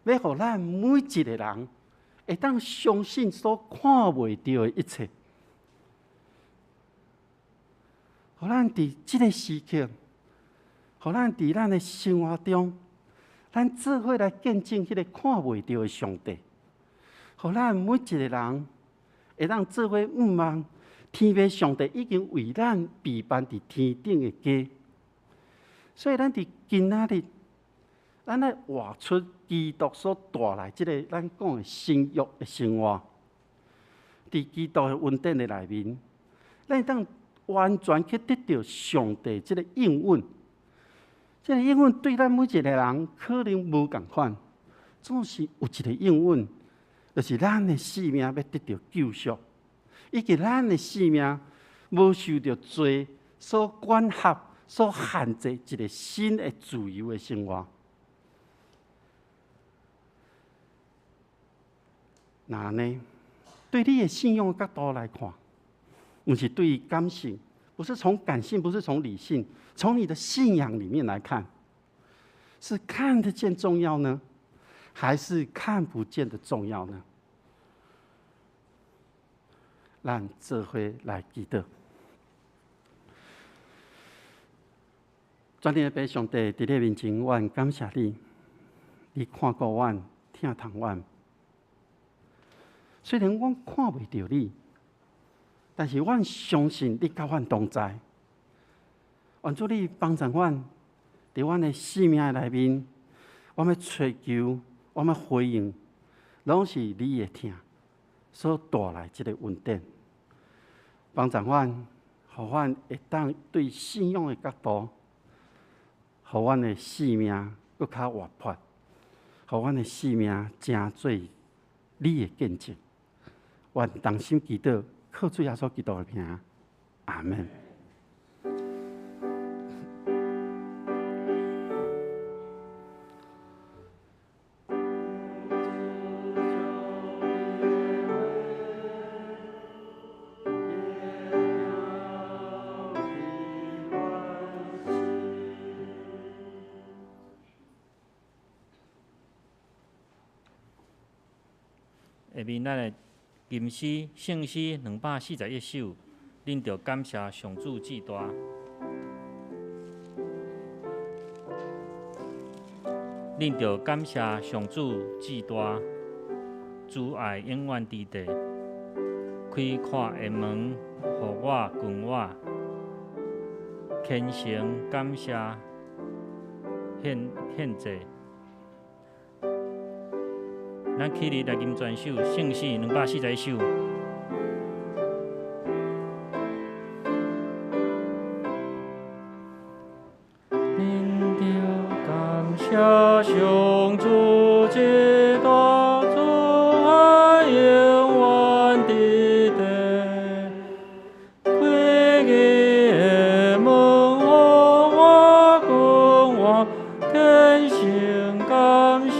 要互咱每一个人会当相信所看袂到的一切，互咱伫这个时刻，互咱伫咱的生活中，咱做伙来见证迄个看袂到的上帝，互咱每一个人会当做伙望天父上帝已经为咱备办伫天顶的家。所以，咱伫今仔日，咱来活出基督所带来即个咱讲的新约的生活。伫基督的恩典的内面，咱会当完全去得到上帝即个应允。即个应允对咱每一个人可能无共款，总是有一个应允，就是咱的性命要得到救赎，以及咱的性命无受到罪所管辖、所限制一个新的自由的生活。那呢？对你的信仰的角度来看，不是对于感性，不是从感性，不是从理性，从你的信仰里面来看，是看得见重要呢，还是看不见的重要呢？咱做伙来祈祷。全天的上帝，伫你面前，阮感谢你，你看顾阮，疼痛阮。虽然阮看袂到你，但是阮相信你甲阮同在。愿主你帮助阮，伫阮的生命内面，我们追求，我们回应，拢是你的疼所带来这个恩典。帮助阮，互阮会当对信仰的角度，互阮的生命更较活泼，互阮的生命成做你的见证。愿同心祈祷，靠主耶稣基督的名，阿门。下面咱的吟诗圣诗241首，恁着感谢上主至大。恁着感谢上主至大，慈爱永远伫地，开阔的门，互我君我，虔诚感谢献祭。咱起立来吟全首圣诗241首。恁着感谢上主至大，慈爱永远伫地，开启的门，互我君我，虔诚感谢。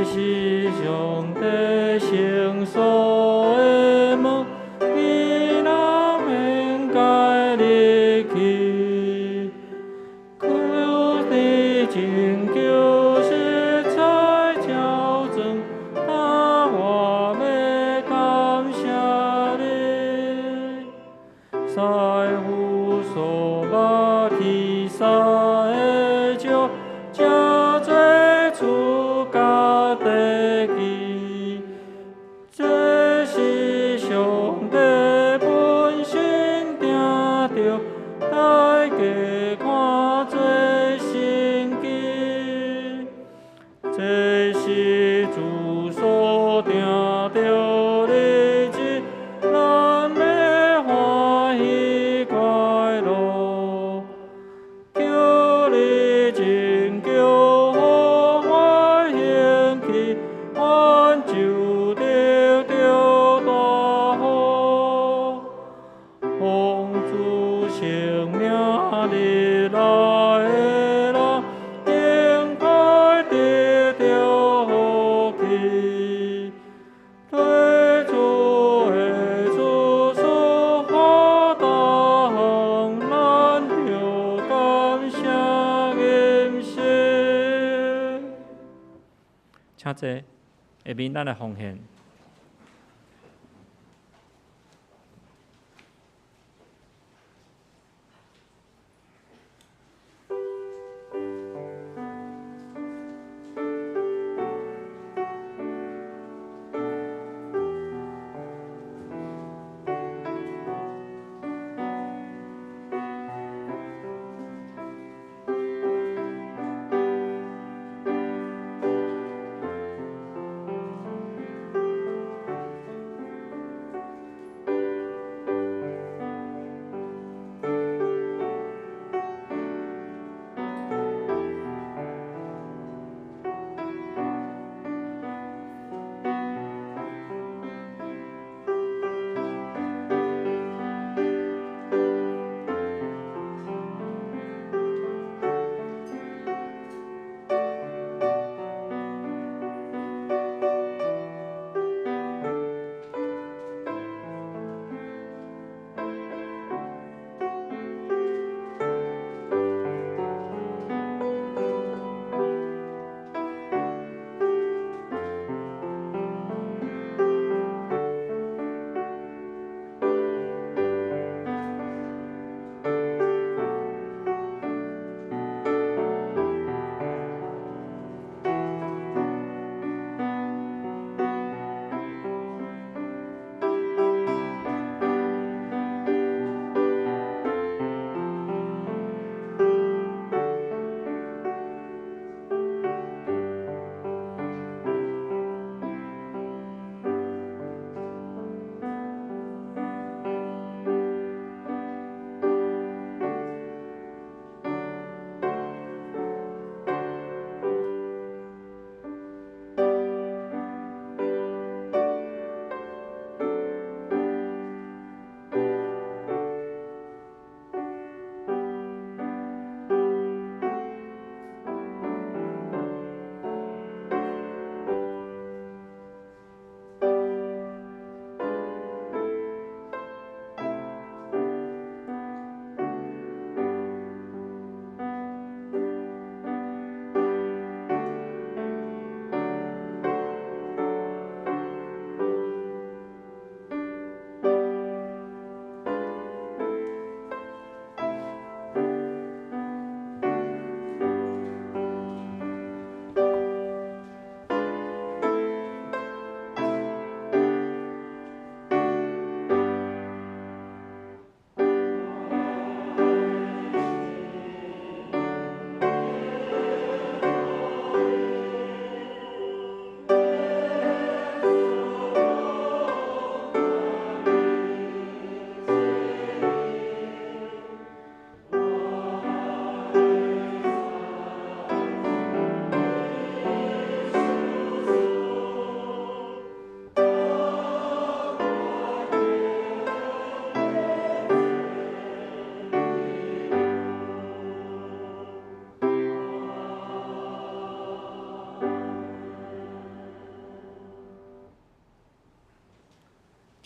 是上帝圣所的门，你若免该入去，求你拯救实在矫正，但我要感谢你，在乎所把提撒的酒，加最初家的记，这是上帝本身定着，大家看做神迹，这是主所定着日子，咱要欢喜快乐，求你拯救。就得到大好，奉主圣名入来的人，应该得到福气。对主的主所发大行，咱就感谢吟诗。请坐。下面咱来奉献。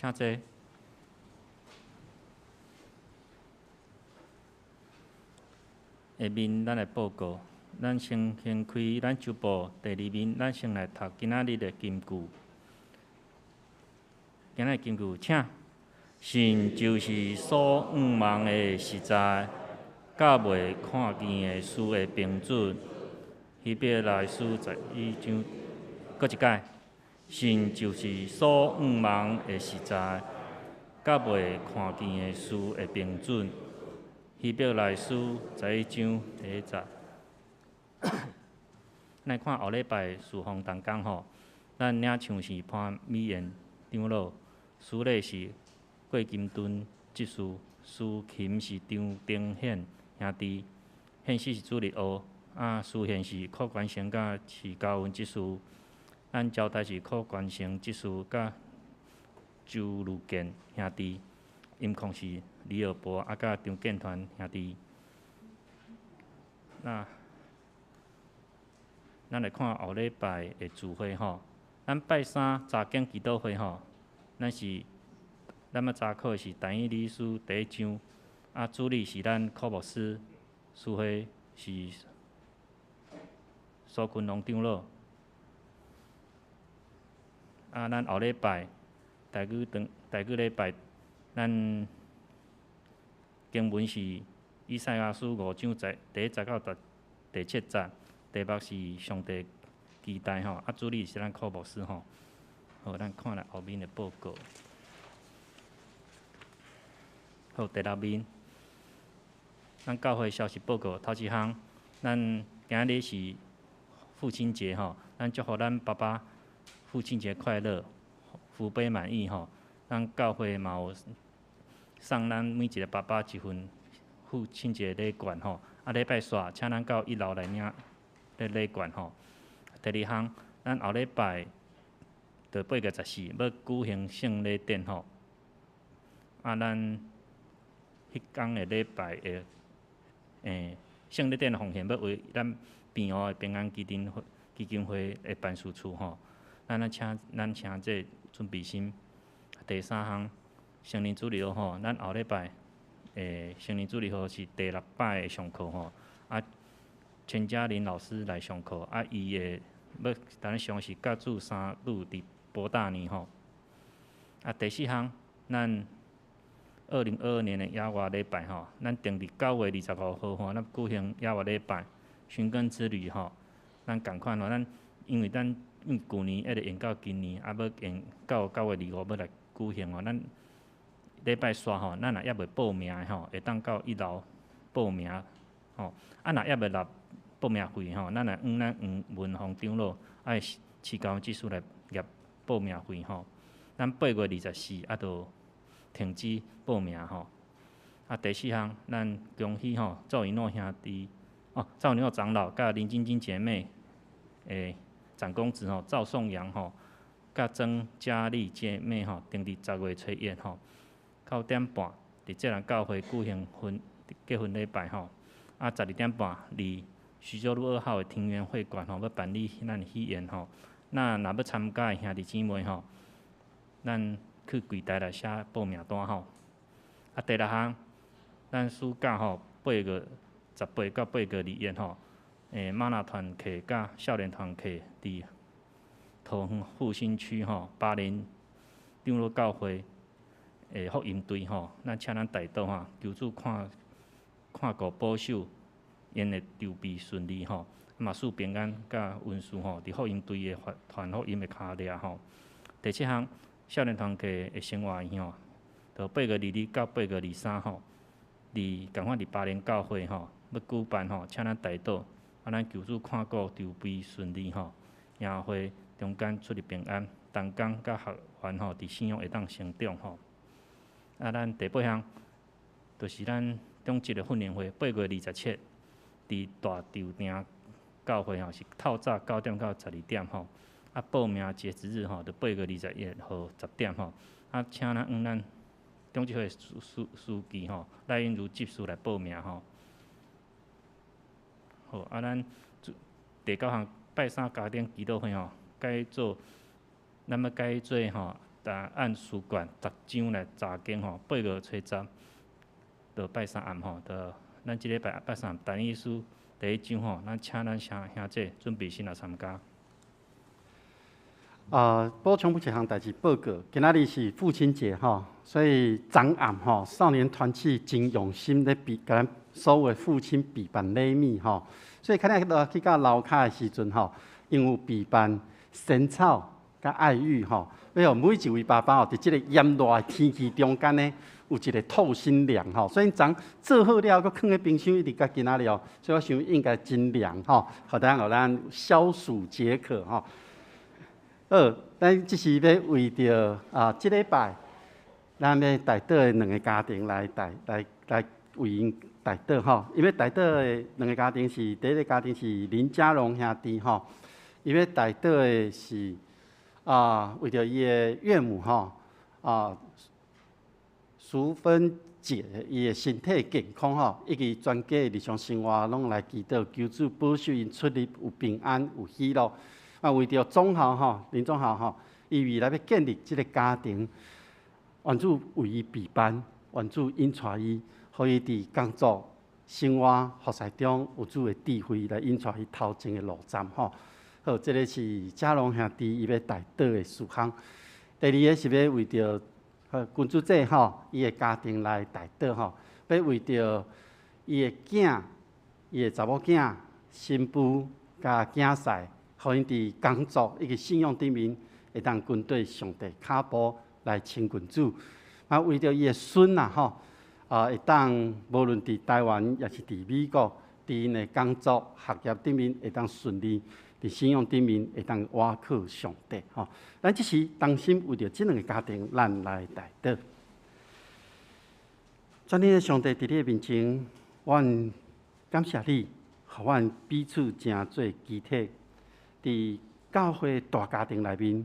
请坐。下面咱来报告，咱先开咱周报第2面，咱先来读今仔日的金句。今仔日金句，请。信就是所仰望的实在，甲未看见的事的标准。希伯来书12章，搁一解。信就是所仰望的实在，甲未看见的事的标准。希伯来书11章第1节。咱看后礼拜事奉同工吼，咱领唱是潘美妍长老，司礼是郭金敦执事，司琴是张丁显兄弟，献诗是朱立欧，司献是柯关成甲徐高文执事，咱招待是柯关成执事甲周如健兄弟，音控是李耀波甲张建团兄弟。那咱来看后礼拜的聚会吼，咱拜三查经祈祷会吼，咱要查考的是但以理书第1章，主理是咱科牧师，司会是苏群龙长老。咱后礼拜台语礼拜，咱经文是以赛亚书5章第1节到第7节，题目是上帝期待吼，主理是咱科牧师吼。好，咱看下后面的报告。好，第6面，咱教会消息报告。头一项，咱今日是父亲节吼，咱祝福咱爸爸父亲节快乐，福杯满溢吼。咱教会嘛有送咱每一个爸爸一份父亲节礼券吼。礼拜煞，请咱到1楼来领礼券吼。第2项，咱后礼拜就8月14要举行圣礼典吼。咱迄天的礼拜的圣礼典的奉献，要为咱平湖的平安基金会的办事处吼，咱请这准备心。第3项，成年主日学吼，咱后礼拜成年主日学是第6摆的上课吼，全家林老师来上课，伊的要咱上是教主3路伫博大尼吼。第4项，咱2022年的亚外礼拜吼，咱定伫9月25号吼，咱举行亚外礼拜寻根之旅吼。咱共款吼，因为去年一直延到今年，要延到9月25要来举行吼。咱礼拜煞吼，咱若还未报名吼，会当到1楼报名吼。若还未纳报名费吼，咱来咱文宏长老爱市交技术来业报名费吼。咱8月24就停止报名吼。第4项，咱恭喜吼赵云诺兄弟赵云诺长老甲林晶晶姐妹长公子吼赵颂阳吼甲曾嘉丽姐妹吼，定伫10月初1吼9点半伫浙南教会举行结婚礼拜吼。12点半伫徐州路2号的庭园会馆吼，要办理咱喜宴吼。若要参加的兄弟姊妹吼，咱去柜台来写报名单吼。第6项，咱暑假吼8月18到8月21吼，玛纳团契甲少年团契伫桃园复兴区吼8年长老教会福音队吼，咱请咱代祷吼，求主看顾保守，因的筹备顺利吼，嘛赐平安甲运输吼，伫福音队的传福音的脚掠吼。第7项，少年团契的生活院吼，就8月22到8月23吼，共款伫8年教会吼要举办吼，请咱代祷，咱求主看顾筹备顺利吼，营会中间出入平安，同工甲学员吼伫信仰会当成长吼。咱第8项，就是咱中职的训练会，8月27伫大稻埕教会吼，是透早9点到12点吼。报名截止日吼，就8月21号10点吼。请咱中职会书记吼赖英如执事来报名吼。好，咱第9项拜三家庭祈祷会吼，咱要改做吼按书馆10章来查经吼，8月初10，到拜三暗吼，到咱即礼拜拜三但以书第1章吼，咱请咱兄姐准备先来参加。补充一项代志报告，今仔日是父亲节吼，所以昨暗吼，少年团契真用心咧备，甲咱所有的父亲备办礼物吼。所以看咱去到楼骹的时阵吼，因有备办仙草甲爱玉吼，要每一位爸爸吼，伫即个炎热的天气中间呢，有一个透心凉吼。所以昨做好了，佮放喺冰箱一直到今仔日哦，所以我想应该真凉吼，互咱消暑解渴吼。咱即是要为着即礼拜，咱要带倒的2个家庭来为因带倒吼。因为带倒的2个家庭是第一个家庭是林家荣兄弟吼，伊要带倒的是为着伊的岳母吼淑芬姐伊的身体健康吼，以及全家的日常生活拢来祈祷，求主保守因出入有平安有喜乐。为着总校吼，林总校吼，伊未来要建立即个家庭，愿主为伊备办，愿主引带伊，互伊伫工作、生活、学习中有主的智慧来引带伊头前的路站吼。好，即个是嘉龙兄弟伊要带倒的事项。第二个是要为着君主制吼，伊的家庭来带倒吼，要为着伊的囝、伊的查某囝、新妇甲囝婿。互因伫工作以及信仰顶面，会当跟对上帝脚步来亲近主。为着伊的孙吼，会当无论伫台湾也是伫美国，伫因的工作学业顶面会当顺利，伫信仰顶面会当倚靠上帝吼。咱即时当心为着即2个家庭，咱来带倒。尊敬的上帝，伫你的面前，阮感谢你，互阮彼此成做肢体。伫教会大家庭内面，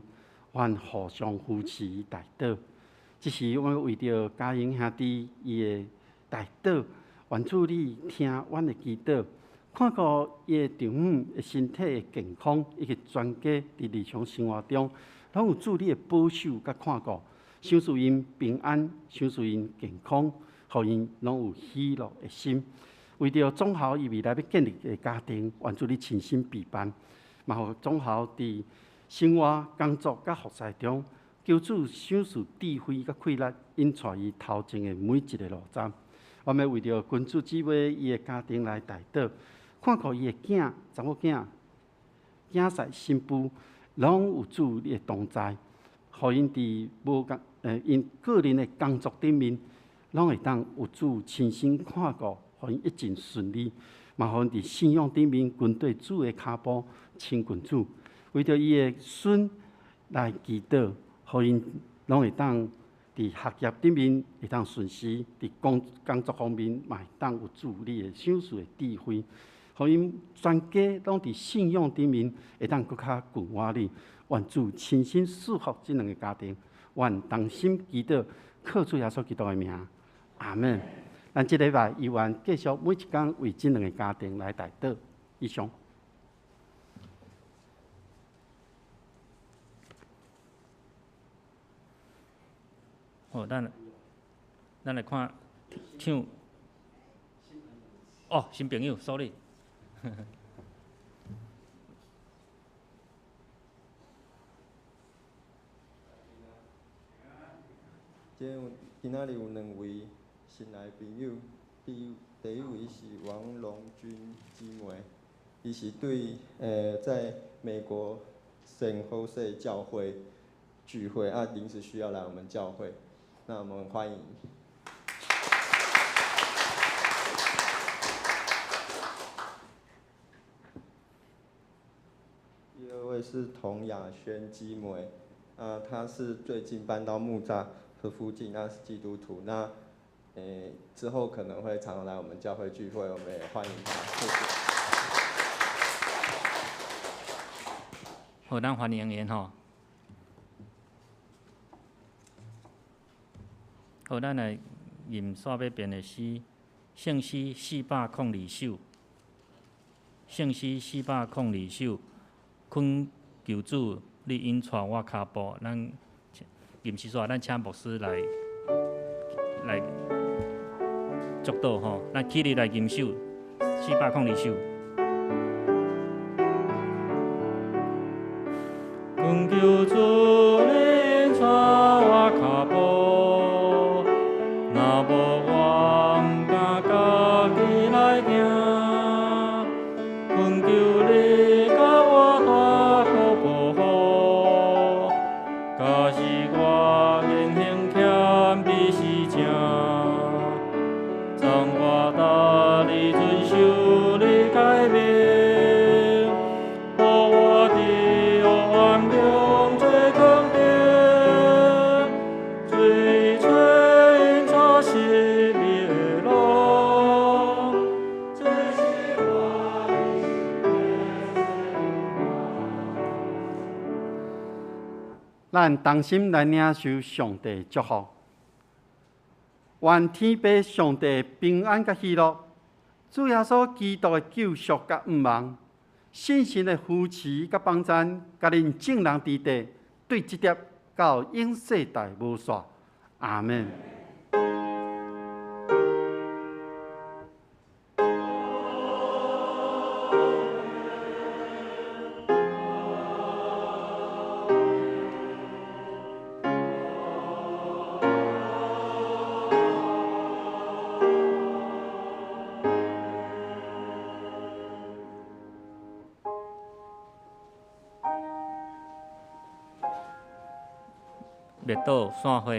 阮互相扶持带倒。即是阮为着嘉英兄弟伊的带倒，愿主你听阮的祈祷，看顾伊的丈夫的身体的健康，以及全家伫日常生活中，拢有主你的保守甲看顾，想使因平安，想使因健康，互因拢有喜乐的心。为着总校伊未来要建立的家庭，愿主你亲身备办。嘛，互总校伫生活、工作甲学习中，求主赏赐智慧甲气力，引带伊头前的每一个路站。我们为着君主姊妹伊的家庭来带倒，看顾伊的囝、查某囝、囝婿、新妇，拢有主你的同在，互因伫因个人的工作顶面，拢会当有主亲身看顾，互因一尽顺利。嘛，互因伫信仰顶面跟对主的脚步。亲近主，为着伊的孙来祈祷，互因拢会当伫学业顶面会当顺时，伫工作方面嘛会当有主你的赏赐的智慧，互因全家拢伫信仰顶面会当更较近我你，愿主亲身祝福即2个家庭，愿同心祈祷，靠主耶稣基督的名，阿门。咱即礼拜依愿继续每一天为即2个家庭来带祷，以上。哦，咱来看唱。哦，新朋友 ，sorry。今仔日有2位新来朋友，第一位是王龙君姊妹，伊是对在美国圣何塞教会聚会临时需要来我们教会。那我们欢迎。第2位是童雅轩姊妹，她是最近搬到木栅和附近，那是基督徒，那之后可能会常常来我们教会聚会，我们也欢迎她，谢谢。好，咱欢迎因吼。好，咱来吟煞要编的诗，圣诗402首，圣诗402首，恳求主，你引带我脚步。咱吟诗说，咱请牧师来祝祷吼，咱起立来吟首402首。恳求主领带我脚步，若无我毋敢家己来行。恳求你甲我带个保护，假使我言行欠比是正，让我答你遵守你诫命，保我伫黑暗中做肯定，追寻找生命的路，这是我咱同心来领受上帝的祝福。愿天父上帝平安甲喜乐，主耶稣基督的救赎甲毋忘，信心的扶持甲帮赞，甲恁众人伫地对这点到永世代无煞。阿门。灭岛散花。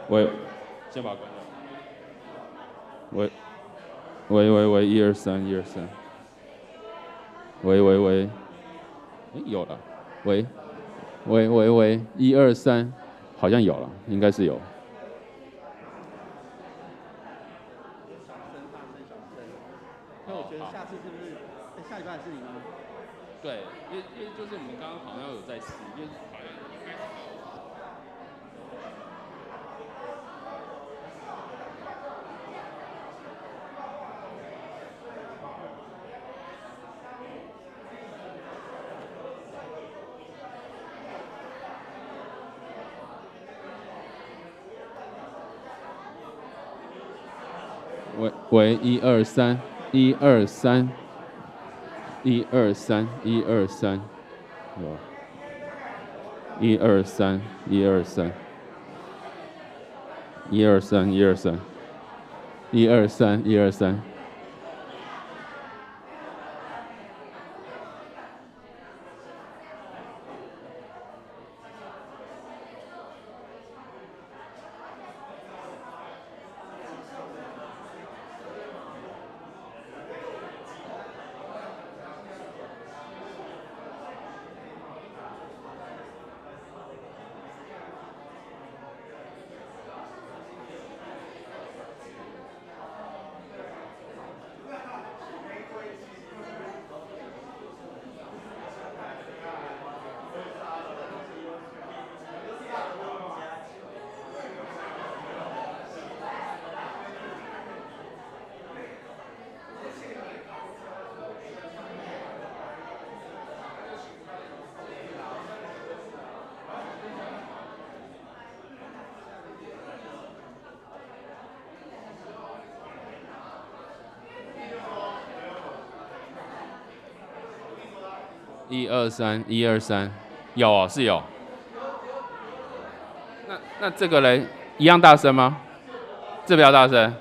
喂，先把它关掉。喂，喂喂喂，1、2、3，1、2、3。喂喂喂，有了。喂，喂喂喂，1、2、3，好像有了，应该是有。那我觉得下次是不是？下一段是你吗？对，因为就是我们刚刚好像有在试，就是好像一开始。喂，1、2、3，1、2、3，1、2、3，1、2、3，有，1、2、3，1、2、3，1、2、3，1、2、3，1、2、3，1、2、3。1、2、3，1、2、3，有哦，是有。那这个嘞，一样大声吗？这比较大声。